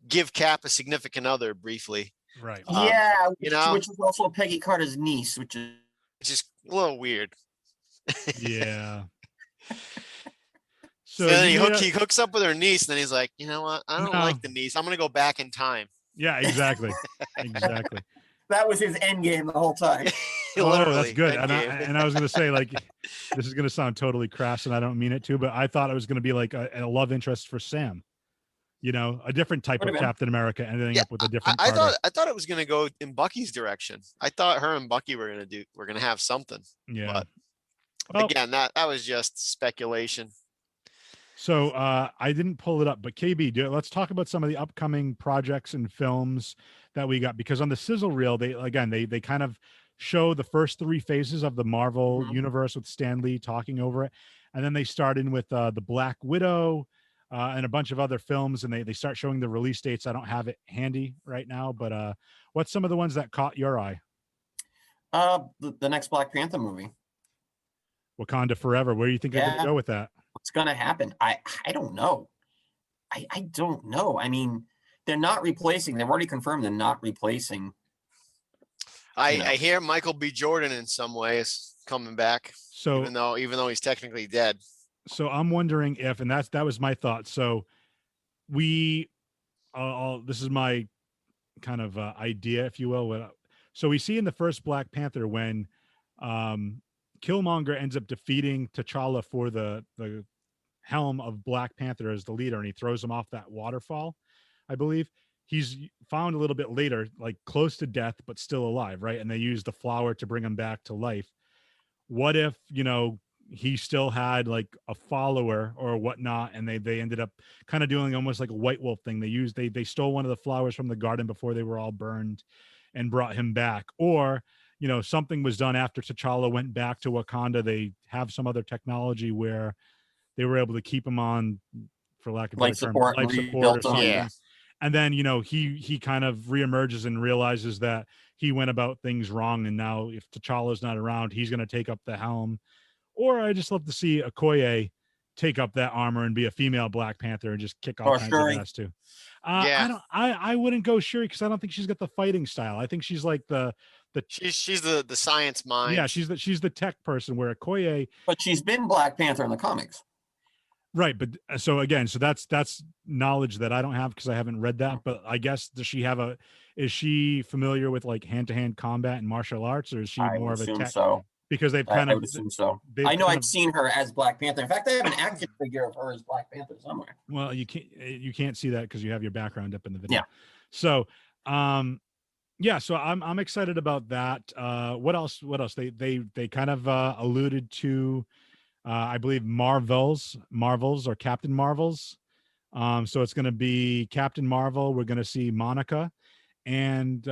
give Cap a significant other briefly. Right. Which is also Peggy Carter's niece, which is just a little weird. Yeah. So then he hooks up with her niece, and then he's like, you know what? I don't like the niece. I'm going to go back in time. Yeah, exactly. Exactly. That was his end game the whole time. Oh, that's good. And I was going to say, like, this is going to sound totally crass, and I don't mean it to, but I thought it was going to be like a love interest for Sam. A different type of Captain America ending up with a different. I thought it was going to go in Bucky's direction. I thought her and Bucky were going to have something. Yeah. But again, that was just speculation. So I didn't pull it up, but KB, let's talk about some of the upcoming projects and films that we got, because on the Sizzle reel, they kind of show the first 3 phases of the Marvel universe with Stan Lee talking over it. And then they start in with the Black Widow and a bunch of other films, and they start showing the release dates. I don't have it handy right now, but what's some of the ones that caught your eye? The next Black Panther movie. Wakanda Forever. Where do you think they're going to go with that? What's going to happen? I don't know. I don't know. I mean, they're not replacing. They've already confirmed they're not replacing. I hear Michael B. Jordan in some ways coming back. So even though he's technically dead. So I'm wondering if, and that was my thought. So this is my kind of idea, if you will. So we see in the first Black Panther when Killmonger ends up defeating T'Challa for the helm of Black Panther as the leader, and he throws him off that waterfall, I believe. He's found a little bit later, like close to death, but still alive, right? And they use the flower to bring him back to life. What if, he still had like a follower or whatnot, and they ended up kind of doing almost like a White Wolf thing. They stole one of the flowers from the garden before they were all burned and brought him back. Or something was done after T'Challa went back to Wakanda. They have some other technology where they were able to keep him on, for lack of a better term, life support or something. Yeah. And then, he kind of reemerges and realizes that he went about things wrong. And now if T'Challa's not around, he's going to take up the helm. Or I just love to see Okoye take up that armor and be a female Black Panther and just kick all kinds of ass too. I wouldn't go Shuri because I don't think she's got the fighting style. I think she's like she's the science mind. Yeah, she's the tech person, where Okoye. But she's been Black Panther in the comics. Right, but so that's knowledge that I don't have because I haven't read that. But I guess is she familiar with like hand-to-hand combat and martial arts, or is she more of a tech? So. Because they've kind I of would assume so. I know I've seen her as Black Panther. In fact, I have an action figure of her as Black Panther somewhere. Well, you can't see that because you have your background up in the video. Yeah. So so I'm excited about that. What else? They kind of alluded to I believe Marvels or Captain Marvels. So it's going to be Captain Marvel. We're going to see Monica and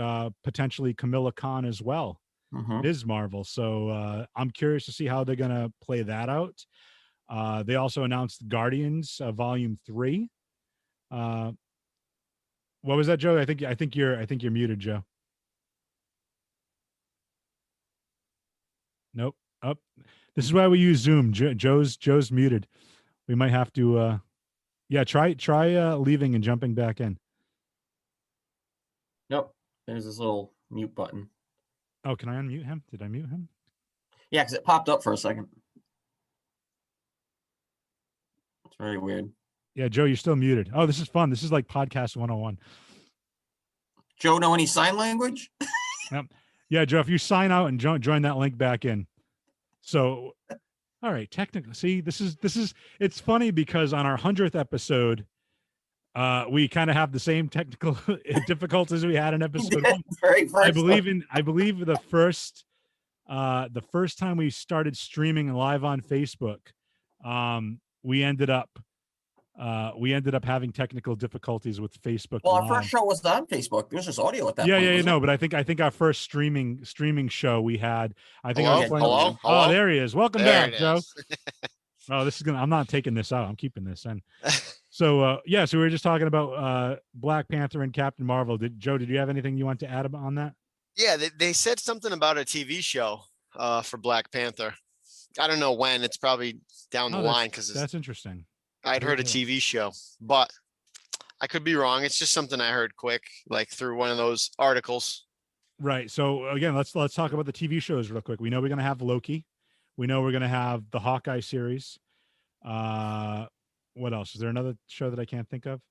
potentially Camilla Khan as well. Ms. Marvel. So I'm curious to see how they're going to play that out. They also announced Guardians Volume 3. What was that, Joe? I think you're muted, Joe. Nope. Up. This is why we use Zoom. Joe's muted. We might have to try leaving and jumping back in. Nope. There's this little mute button. Oh, can I unmute him? Did I mute him? Yeah, because it popped up for a second. It's very weird. Yeah, Joe, you're still muted. Oh, this is fun. This is like podcast 101. Joe, know any sign language? Yep. Yeah, Joe, if you sign out and join that link back in. So, all right, technically, see, this is it's funny because on our 100th episode, we kind of have the same technical difficulties we had in episode 1. I believe the first time we started streaming live on Facebook, we ended up having technical difficulties with Facebook. Well, Live. our first show was on Facebook. It was just audio at that point. Yeah, no, but I think our first streaming show we had. I think I was playing. Hello? Oh, there he is. Welcome There back, Joe. Oh, this is gonna. I'm not taking this out. I'm keeping this in. So so we were just talking about Black Panther and Captain Marvel. Did you have anything you want to add on that? Yeah, they said something about a TV show for Black Panther. I don't know when. It's probably down the line because that's interesting. I'd heard a TV show, but I could be wrong. It's just something I heard quick, like through one of those articles. Right. So again, let's talk about the TV shows real quick. We know we're going to have Loki. We know we're going to have the Hawkeye series. What else? Is there another show that I can't think of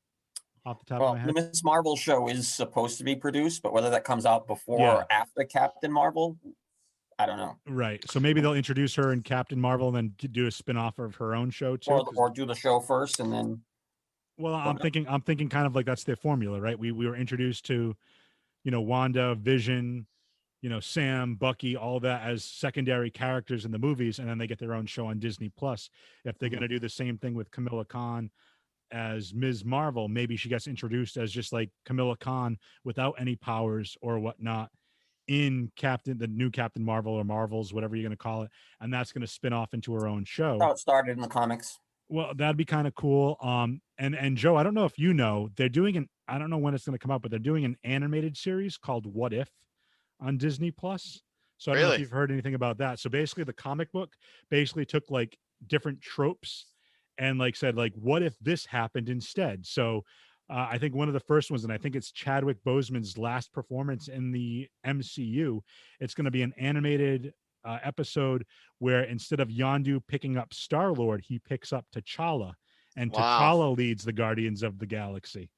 off the top of my head? The Ms. Marvel show is supposed to be produced, but whether that comes out before or after Captain Marvel, I don't know. Right. So maybe they'll introduce her in Captain Marvel and then do a spin-off of her own show too. Or do the show first and then. Well, I'm thinking kind of like that's their formula, right? We were introduced to, WandaVision, Sam, Bucky, all that as secondary characters in the movies, and then they get their own show on Disney Plus. If they're going to do the same thing with Camilla Khan as Ms. Marvel, maybe she gets introduced as just like Camilla Khan without any powers or whatnot in the new Captain Marvel or Marvels, whatever you're going to call it, and that's going to spin off into her own show. How it started in the comics. Well, that'd be kind of cool. And Joe, I don't know if you know, they're doing I don't know when it's going to come out, but they're doing an animated series called What If on Disney Plus. So I don't know if you've heard anything about that. So basically the comic book basically took like different tropes and like said like, what if this happened instead? So I think one of the first ones, and I think it's Chadwick Boseman's last performance in the MCU. It's going to be an animated episode where instead of Yondu picking up Star-Lord, he picks up T'Challa, and T'Challa leads the Guardians of the Galaxy.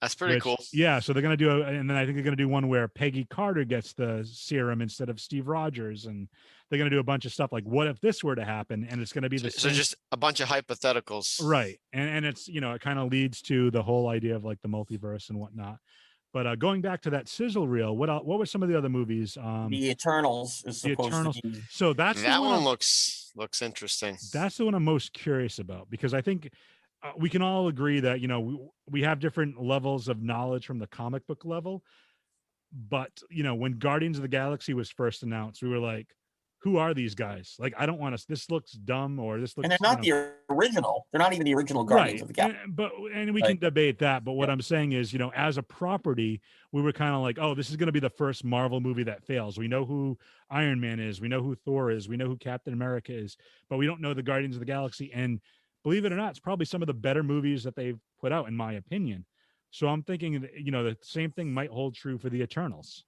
That's pretty cool. Yeah, so they're going to do and then I think they're going to do one where Peggy Carter gets the serum instead of Steve Rogers, and they're going to do a bunch of stuff like what if this were to happen, and it's going to be so just a bunch of hypotheticals, right? And it's it kind of leads to the whole idea of like the multiverse and whatnot. But going back to that Sizzle reel, what were some of the other movies? The Eternals is supposed to be. So that one looks interesting. That's the one I'm most curious about, because I think we can all agree that we have different levels of knowledge from the comic book level. But when Guardians of the Galaxy was first announced, we were like, who are these guys? Like, I don't want to. This looks dumb, or this looks. And they're not the original. They're not even the original Guardians of the Galaxy. And we can debate that. But what I'm saying is, as a property, we were kind of like, oh, this is going to be the first Marvel movie that fails. We know who Iron Man is. We know who Thor is. We know who Captain America is. But we don't know the Guardians of the Galaxy. And believe it or not, it's probably some of the better movies that they've put out, in my opinion. So I'm thinking, the same thing might hold true for the Eternals.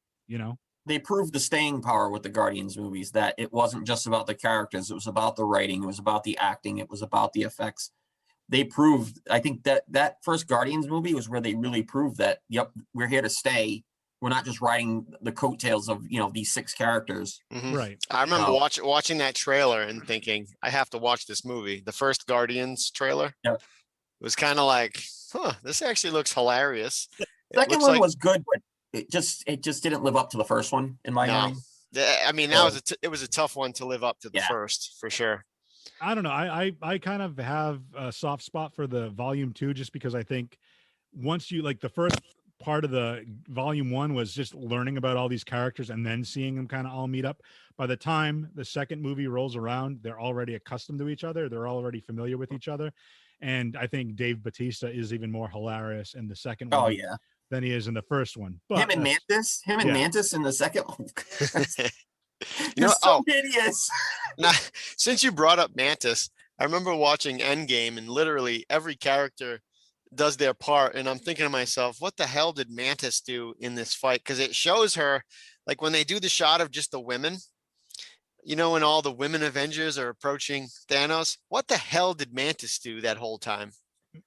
They proved the staying power with the Guardians movies, that it wasn't just about the characters. It was about the writing. It was about the acting. It was about the effects. They proved, I think that first Guardians movie was where they really proved that, yep, we're here to stay. We're not just riding the coattails of, these 6 characters. Mm-hmm. Right. I remember watching that trailer and thinking, I have to watch this movie. The first Guardians trailer. Yep. It was kind of like, this actually looks hilarious. The second one was good, but it just didn't live up to the first one in my mind. I mean, it was a tough one to live up to the first, for sure. I don't know. I kind of have a soft spot for the volume 2, just because I think once you like the first part of the volume 1 was just learning about all these characters and then seeing them kind of all meet up. By the time the second movie rolls around, they're already accustomed to each other. They're already familiar with each other. And I think Dave Bautista is even more hilarious in the second one Oh yeah, than he is in the first one. But him and yeah. Mantis in the second one. You know, You're so hideous. now, since you brought up Mantis, I remember watching Endgame, and literally every character does their part. And I'm thinking to myself, what the hell did Mantis do in this fight? Because it shows her, like when they do the shot of just the women, you know, when all the women Avengers are approaching Thanos, what the hell did Mantis do that whole time?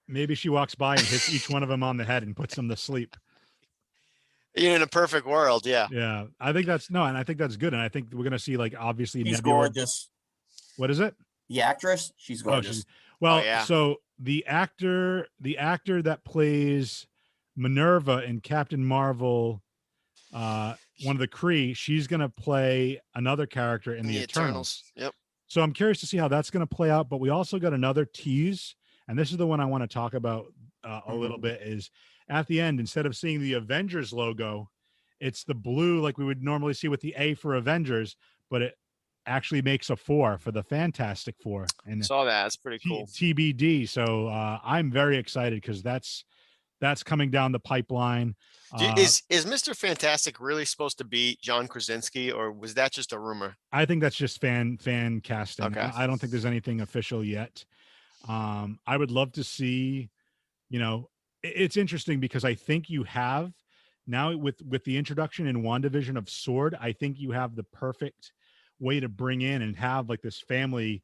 Maybe she walks by and hits each one of them on the head and puts them to sleep. In a perfect world, yeah. Yeah, I think that's no, and I think that's good. And I think we're gonna see, like, obviously, She's Nebula. gorgeous. What is it? The actress, she's gorgeous. Well, yeah. so the actor that plays Minerva in Captain Marvel, one of the Kree, she's gonna play another character in the Eternals. Yep. So I'm curious to see how that's gonna play out. But we also got another tease, and this is the one I want to talk about a little bit. Is at the end, instead of seeing the Avengers logo, it's the blue like we would normally see with the A for Avengers, but it actually makes a 4 for the Fantastic Four. And Saw that. That's pretty cool. TBD. So I'm very excited because that's coming down the pipeline. Is Mr. Fantastic really supposed to be John Krasinski, or was that just a rumor? I think that's just fan casting. Okay. I don't think there's anything official yet. I would love to see, it's interesting because I think you have now with the introduction in WandaVision of Sword, I think you have the perfect way to bring in and have like this family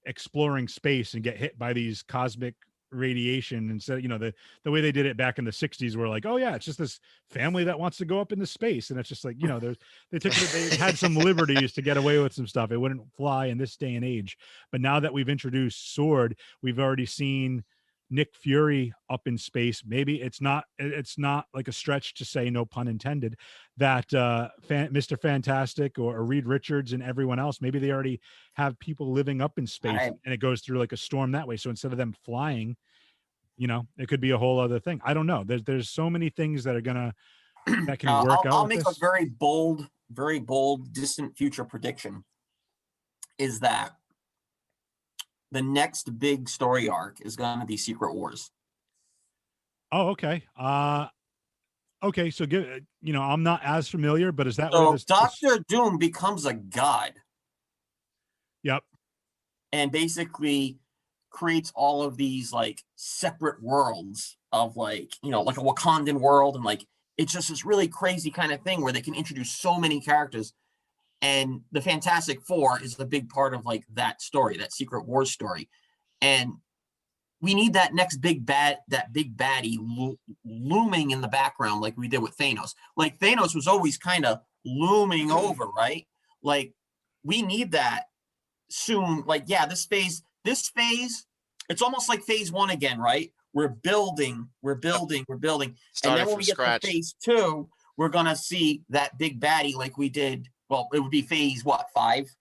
exploring space and get hit by these cosmic radiation instead, the way they did it back in the 60s where like, oh yeah, it's just this family that wants to go up into space. And it's just like, they had some liberties to get away with some stuff. It wouldn't fly in this day and age. But now that we've introduced Sword, we've already seen Nick Fury up in space. Maybe it's not like a stretch to say, no pun intended, that Mr. Fantastic or Reed Richards and everyone else, maybe they already have people living up in space and it goes through like a storm that way. So instead of them flying, it could be a whole other thing. I don't know. There's so many things that are that can work out. I'll make a very bold, distant future prediction is that the next big story arc is going to be Secret Wars. Oh, okay. Okay. So I'm not as familiar, but is that so where this Doctor Doom becomes a god? Yep. And basically creates all of these like separate worlds of like a Wakandan world. And like, it's just this really crazy kind of thing where they can introduce so many characters. And the Fantastic Four is a big part of like that story, that Secret Wars story. And we need that next big baddie looming in the background like we did with Thanos. Like Thanos was always kind of looming over, right? Like we need that soon. Like, yeah, this phase, it's almost like phase 1 again, right? We're building. Starting and then when we get to phase 2, we're going to see that big baddie like we did. Well, it would be phase 5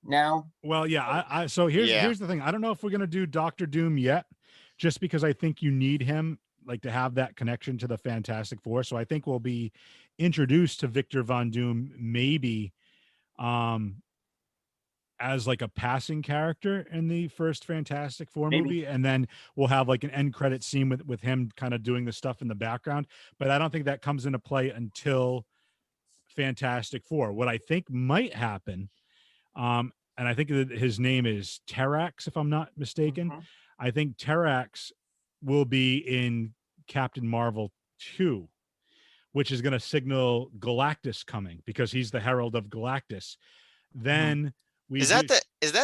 now? Well, yeah. So here's the thing. I don't know if we're going to do Doctor Doom yet, just because I think you need him like to have that connection to the Fantastic Four. So I think we'll be introduced to Victor Von Doom maybe as like a passing character in the first Fantastic Four movie. And then we'll have like an end credit scene with him kind of doing the stuff in the background. But I don't think that comes into play until Fantastic Four. What I think might happen, and I think that his name is Terrax, if I'm not mistaken. Mm-hmm. I think Terrax will be in Captain Marvel 2, which is going to signal Galactus coming because he's the herald of Galactus. Then is that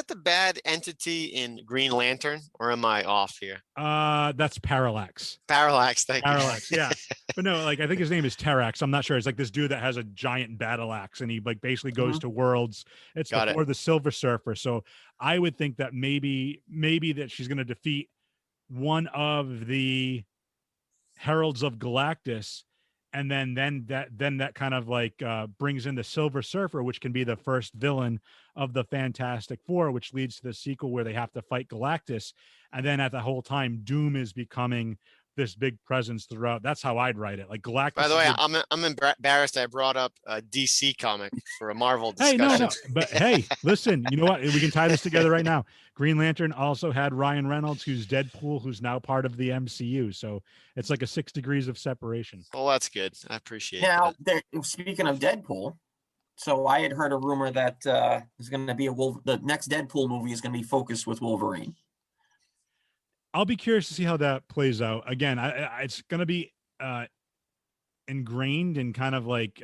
the bad entity in Green Lantern, or am I off here? That's Parallax. Thank you. Parallax, yeah. But no, like I think his name is Terrax. I'm not sure. It's like this dude that has a giant battle axe, and he like basically goes to worlds. It's before the Silver Surfer. So I would think that maybe that she's going to defeat one of the heralds of Galactus, and then that kind of like brings in the Silver Surfer, which can be the first villain of the Fantastic Four, which leads to the sequel where they have to fight Galactus, and then at the whole time Doom is becoming this big presence throughout. That's how I'd write it. Like Galactus. By the way, is I'm embarrassed I brought up a DC comic for a Marvel Hey, discussion. no. But hey, listen, you know what? We can tie this together right now. Green Lantern also had Ryan Reynolds, who's Deadpool, who's now part of the MCU. So it's like a 6 degrees of separation. Well, that's good. I appreciate Now, that. speaking of Deadpool, so I had heard a rumor that there's going to be the next Deadpool movie is going to be focused with Wolverine. I'll be curious to see how that plays out. Again, it's going to be ingrained and kind of like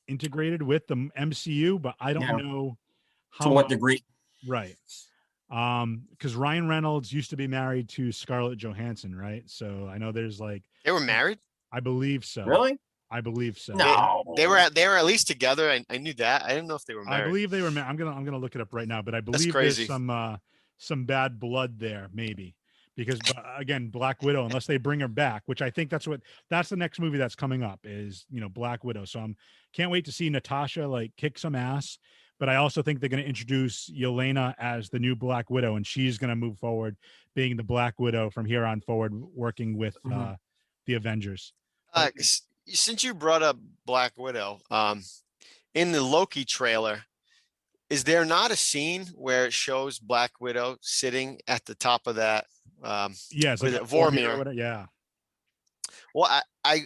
integrated with the MCU, but I don't know how to what degree. Right. Because Ryan Reynolds used to be married to Scarlett Johansson, right? So I know there's like They were married? I believe so. Really? I believe so. No, They were at least together. I knew that. I didn't know if they were married. I believe they were. I'm gonna look it up right now, but I That's believe crazy. there's some bad blood there, maybe. Because again, Black Widow, unless they bring her back, which I think that's the next movie that's coming up is, Black Widow. So can't wait to see Natasha like kick some ass. But I also think they're going to introduce Yelena as the new Black Widow, and she's going to move forward being the Black Widow from here on forward, working with the Avengers. Since you brought up Black Widow, in the Loki trailer, is there not a scene where it shows Black Widow sitting at the top of that? Yeah, it's was like it Vormir? or whatever, yeah. Well, I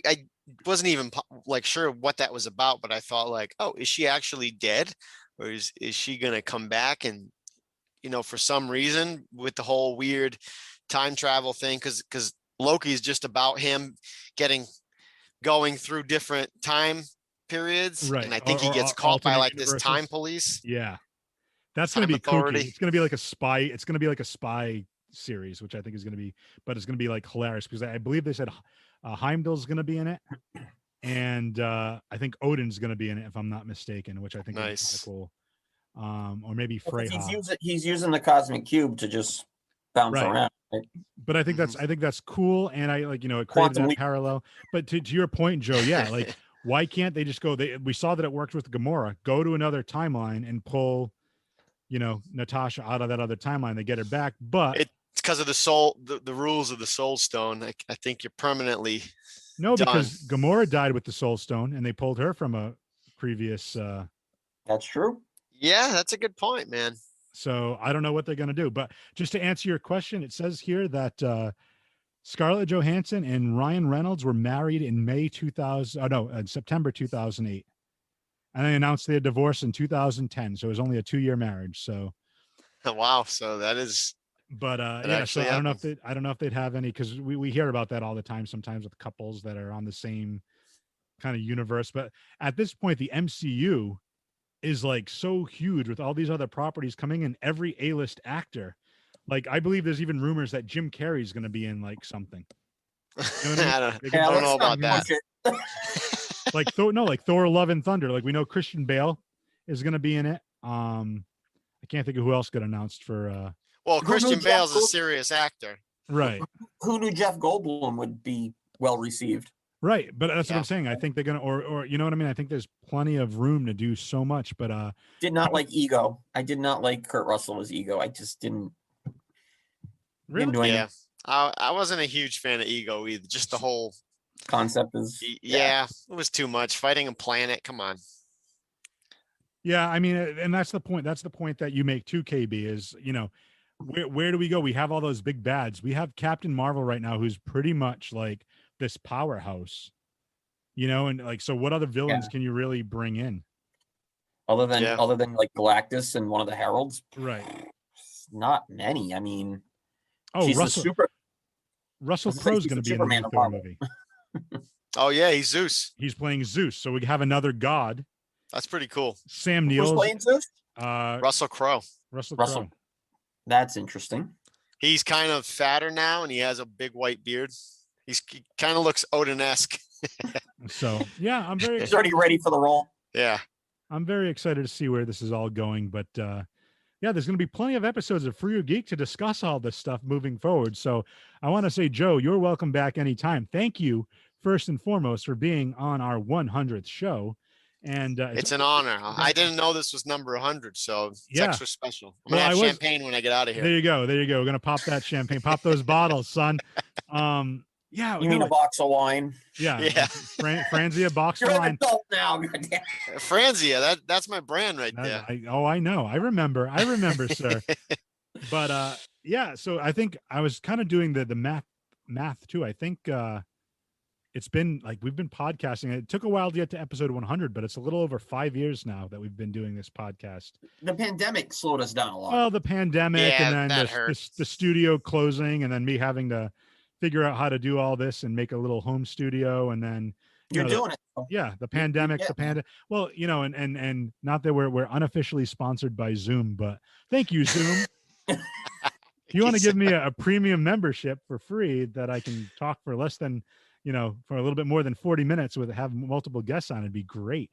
wasn't even like sure what that was about, but I thought like, oh, is she actually dead, or is she gonna come back? And for some reason with the whole weird time travel thing, because Loki is just about him going through different time periods, Right. and I think Or he gets caught by alternate like this universes. time police. Yeah, that's going to Time be authority. kooky. It's going to be like a spy. It's going to be like a spy series, which I think is going to be, but it's going to be like hilarious because I believe they said Heimdall's going to be in it, and I think Odin's going to be in it if I'm not mistaken, which I think is kind Nice. of cool. Or maybe Freyja. He's using the cosmic cube to just bounce Right. around. Right? But I think that's cool, and I like it created Quantum that leap. parallel. But to your point, Joe, yeah, like why can't they just go? We saw that it worked with Gamora. Go to another timeline and pull, Natasha out of that other timeline. They get her back, but It's because of the soul, the rules of the Soul Stone. I think you're permanently no, done. because Gamora died with the Soul Stone, and they pulled her from a previous. That's true. Yeah, that's a good point, man. So I don't know what they're going to do. But just to answer your question, it says here that Scarlett Johansson and Ryan Reynolds were married in September 2008. And they announced their divorce in 2010. So it was only a 2-year marriage. So, Wow. So that is, but That yeah, so actually I don't know if they'd have any, because we hear about that all the time, sometimes with couples that are on the same kind of universe. But at this point, the MCU is like so huge with all these other properties coming in, every A-list actor. Like I believe there's even rumors that Jim Carrey's going to be in like something. You know what I mean? I don't, They I could- don't know let's about not that. push it. like Thor Love and Thunder. Like we know Christian Bale is going to be in it. I can't think of who else got announced for Well, Who Christian knew Bale's a Jeff- serious actor. right. Who knew Jeff Goldblum would be well received? Right, but that's what Yeah. I'm saying. I think they're gonna, or you know what I mean. I think there's plenty of room to do so much. But Did not like Ego. I did not like Kurt Russell as Ego. I just didn't. really, Didn't do anything. Yeah. I wasn't a huge fan of Ego either. Just the whole, Concept is yeah, it was too much. Fighting a planet. Come on. yeah. I mean, and that's the point. That's the point that you make too, KB. Is where do we go? We have all those big bads. We have Captain Marvel right now, who's pretty much like this powerhouse. And like, so what other villains can you really bring in? other than Yeah. like Galactus and one of the Heralds. Right. Not many. I mean, Oh, she's Russell a super. Russell I was gonna say Crowe's she's going a to be in the Superman new of Thor Marvel. movie. Oh yeah, he's Zeus. He's playing Zeus, so we have another god. That's pretty cool. Sam Who's Neill's playing Zeus? Russell Crowe. Russell Russell. Crowe. That's interesting. He's kind of fatter now, and he has a big white beard. He kind of looks Odin-esque. So yeah, I'm very He's already ready for the role. Yeah. I'm very excited to see where this is all going. But yeah, there's going to be plenty of episodes of For Your Geek to discuss all this stuff moving forward. So I want to say, Joe, you're welcome back anytime. Thank you first and foremost for being on our 100th show. And it's an honor. I didn't know this was number 100, so it's extra special. I'm gonna have champagne when I get out of here. There you go. There you go. We're gonna pop that champagne. Pop those bottles, son. Yeah. You mean a box of wine? Yeah. Franzia box You're of an wine. adult now. goddamn. Franzia, that's my brand right there. I know. I remember, sir. But yeah. So I think I was kind of doing the math too. I think it's been like we've been podcasting. It took a while to get to episode 100, but it's a little over 5 years now that we've been doing this podcast. The pandemic slowed us down a lot. Well, the pandemic and then the studio closing, and then me having to figure out how to do all this and make a little home studio, and then You're doing it. Yeah, the pandemic, Well, and not that we're unofficially sponsored by Zoom, but thank you, Zoom. If you want to give me a premium membership for free that I can talk for less than, for a little bit more than 40 minutes with have multiple guests on, it'd be great.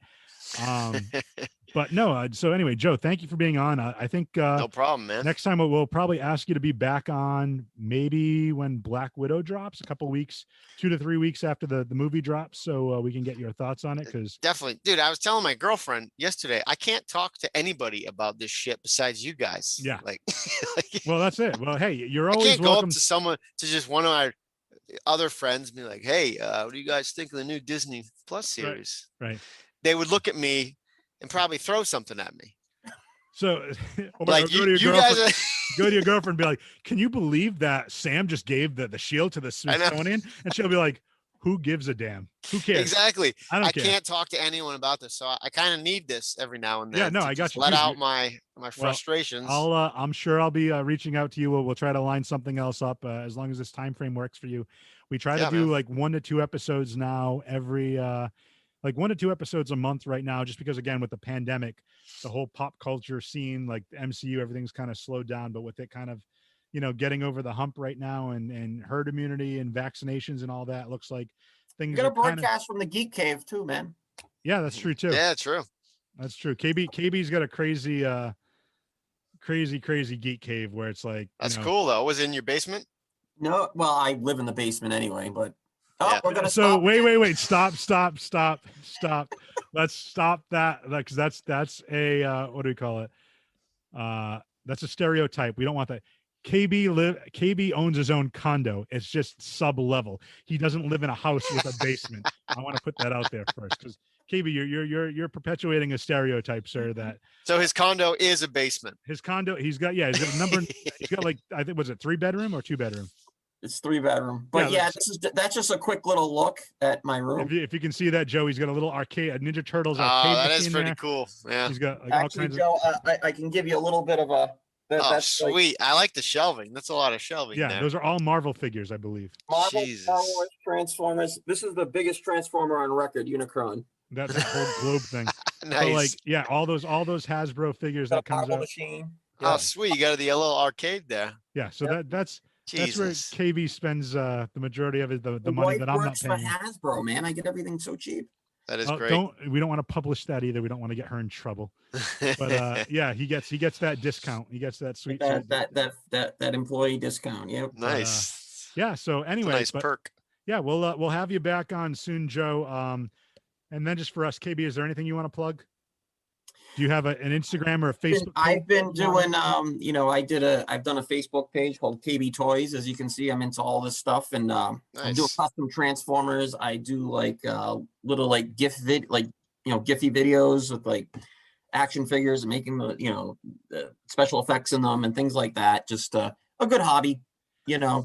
But no, so anyway, Joe, thank you for being on. I think no problem, man. Next time we'll probably ask you to be back on maybe when Black Widow drops, a couple weeks, 2 to 3 weeks after the movie drops, so we can get your thoughts on it. Because definitely, dude, I was telling my girlfriend yesterday, I can't talk to anybody about this shit besides you guys. Yeah, like well, that's it. Well, hey, you're always welcome. Go up to someone, to just one of our other friends, and be like, hey, what do you guys think of the new Disney Plus series? Right. They would look at me and probably throw something at me. So, like go to your girlfriend and be like, "Can you believe that Sam just gave the shield to the Smithsonian?" And she'll be like, "Who gives a damn? Who cares?" Exactly. I can't talk to anyone about this, so I kind of need this every now and then. Yeah, no, I got you. Let out my frustrations. I'm sure I'll be reaching out to you. We'll try to line something else up as long as this time frame works for you. We try to do like 1 to 2 episodes now every. Like 1 to 2 episodes a month right now, just because again, with the pandemic, the whole pop culture scene, like the MCU, everything's kind of slowed down, but with it kind of, getting over the hump right now and herd immunity and vaccinations and all that, looks like things. You're gonna broadcast from the Geek Cave too, man. Yeah, that's true too. Yeah, true. That's true. KB's got a crazy geek cave where it's like, that's cool though. Was it in your basement? No, well, I live in the basement anyway, but we're gonna stop. Wait, stop. Let's stop that, because that's a what do we call it? That's a stereotype. We don't want that. KB owns his own condo. It's just sub-level. He doesn't live in a house with a basement. I want to put that out there first, because KB, you're perpetuating a stereotype, sir. That so his condo is a basement. His condo, he's got like, I think, was it 3-bedroom or 2-bedroom? It's 3-bedroom, but that's just a quick little look at my room. If you can see that, Joe, he's got a little arcade, a Ninja Turtles arcade. That is pretty there. Cool. Yeah, he's got like, actually, all kinds Joe. I can give you a little bit of a. That's sweet. I like the shelving. That's a lot of shelving. Yeah, there. Those are all Marvel figures, I believe. Marvel, Star Wars, Transformers. This is the biggest Transformer on record, Unicron. That's a whole globe thing. Nice. So all those Hasbro figures that comes out. Machine. Oh, sweet! You got the little arcade there. Yeah, so that's. Jesus. That's where KV spends the majority of the money that I'm not paying. For Hasbro, man, I get everything so cheap. That is great. We don't want to publish that either. We don't want to get her in trouble. But yeah, he gets that discount. He gets that sweet that employee discount. Yep. Nice. Yeah. So anyway, nice perk. Yeah, we'll have you back on soon, Joe. And then just for us, KB, is there anything you want to plug? Do you have an Instagram or a Facebook? I've been doing, I've done a Facebook page called KB Toys. As you can see, I'm into all this stuff, and I'm doing custom Transformers. I do like little like Giphy videos with like action figures and making the special effects in them and things like that. Just a good hobby.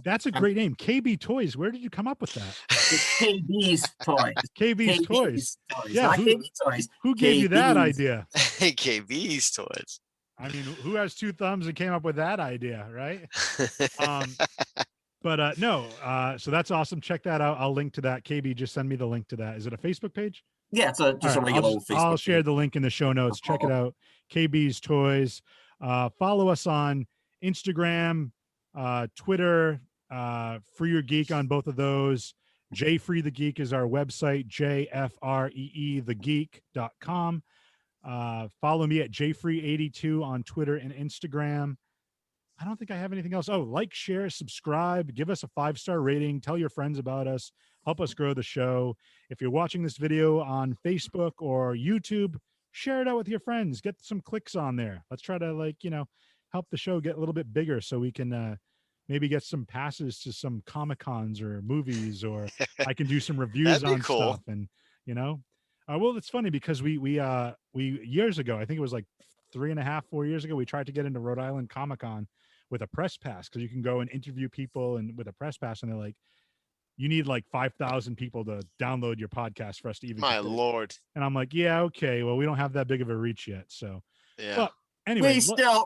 That's a great name, KB Toys. Where did you come up with that? It's KB's Toys. KB's Toys. Yeah, not KB Toys. Who gave you that idea? KB's Toys. I mean, who has 2 thumbs and came up with that idea, right? But no. So that's awesome. Check that out. I'll link to that. KB, just send me the link to that. Is it a Facebook page? Yeah, it's a regular Facebook. I'll share the link in the show notes. Check it out. KB's Toys. Follow us on Instagram, Twitter, Free Your Geek on both of those. Free the Geek is our website, jfreethegeek.com. Follow me at jfree82 on Twitter and Instagram. I don't think I have anything else. Oh, like, share, subscribe, give us a 5-star rating, tell your friends about us, help us grow the show. If you're watching this video on Facebook or YouTube, share it out with your friends. Get some clicks on there. Let's try to help the show get a little bit bigger so we can maybe get some passes to some Comic-Cons or movies, or I can do some reviews That'd be on cool. stuff. And well, it's funny because we years ago, I think it was like 3.5, 4 years ago, we tried to get into Rhode Island Comic-Con with a press pass, because you can go and interview people and with a press pass, and they're like, you need like 5,000 people to download your podcast for us to even. My Lord. And I'm like, yeah, okay, well, we don't have that big of a reach yet. So Yeah. but anyway,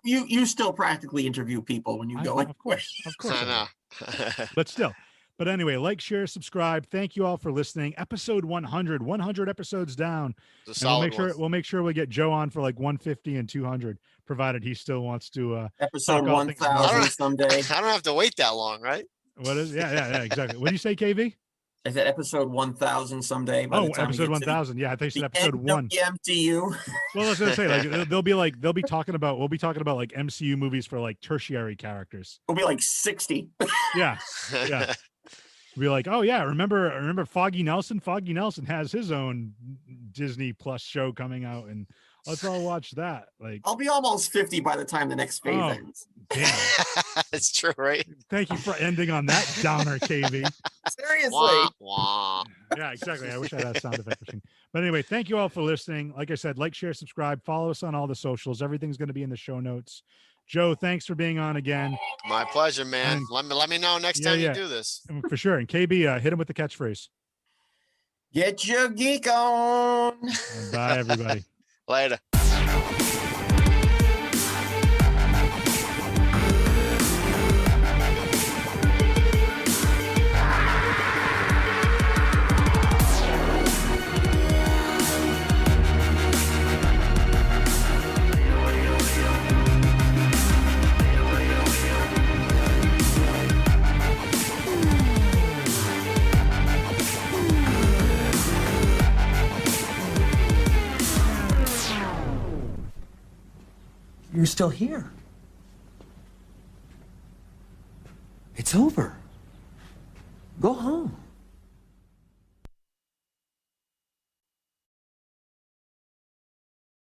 you still practically interview people when you go. Of course. I know. But still. But anyway, like, share, subscribe. Thank you all for listening. Episode 100 episodes down. It's a And solid we'll make sure we get Joe on for like 150 and 200, provided he still wants to Episode talk all things 1000 someday. I don't have to wait that long, right? What is yeah, exactly. What do you say, KV? Is that episode 1000 someday? By the time we Episode get to 1000. Yeah, I think you said the episode end of 1. the MCU. Well, I was gonna say, like, we'll be talking about like MCU movies for like tertiary characters. We'll be like 60. Yeah. Be like, oh yeah, remember Foggy Nelson? Foggy Nelson has his own Disney Plus show coming out, and let's all watch that. Like, I'll be almost 50 by the time the next phase ends. Damn. It's true, right? Thank you for ending on that downer, KV. Seriously. Wah, wah. Yeah, exactly. I wish I had that sound effect machine. But anyway, thank you all for listening. Like I said, like, share, subscribe, follow us on all the socials. Everything's going to be in the show notes. Joe, thanks for being on again. My pleasure, man. And- Let me know next time you do this. For sure. And KB, hit him with the catchphrase. Get your geek on. And bye, everybody. Later. You're still here. It's over. Go home.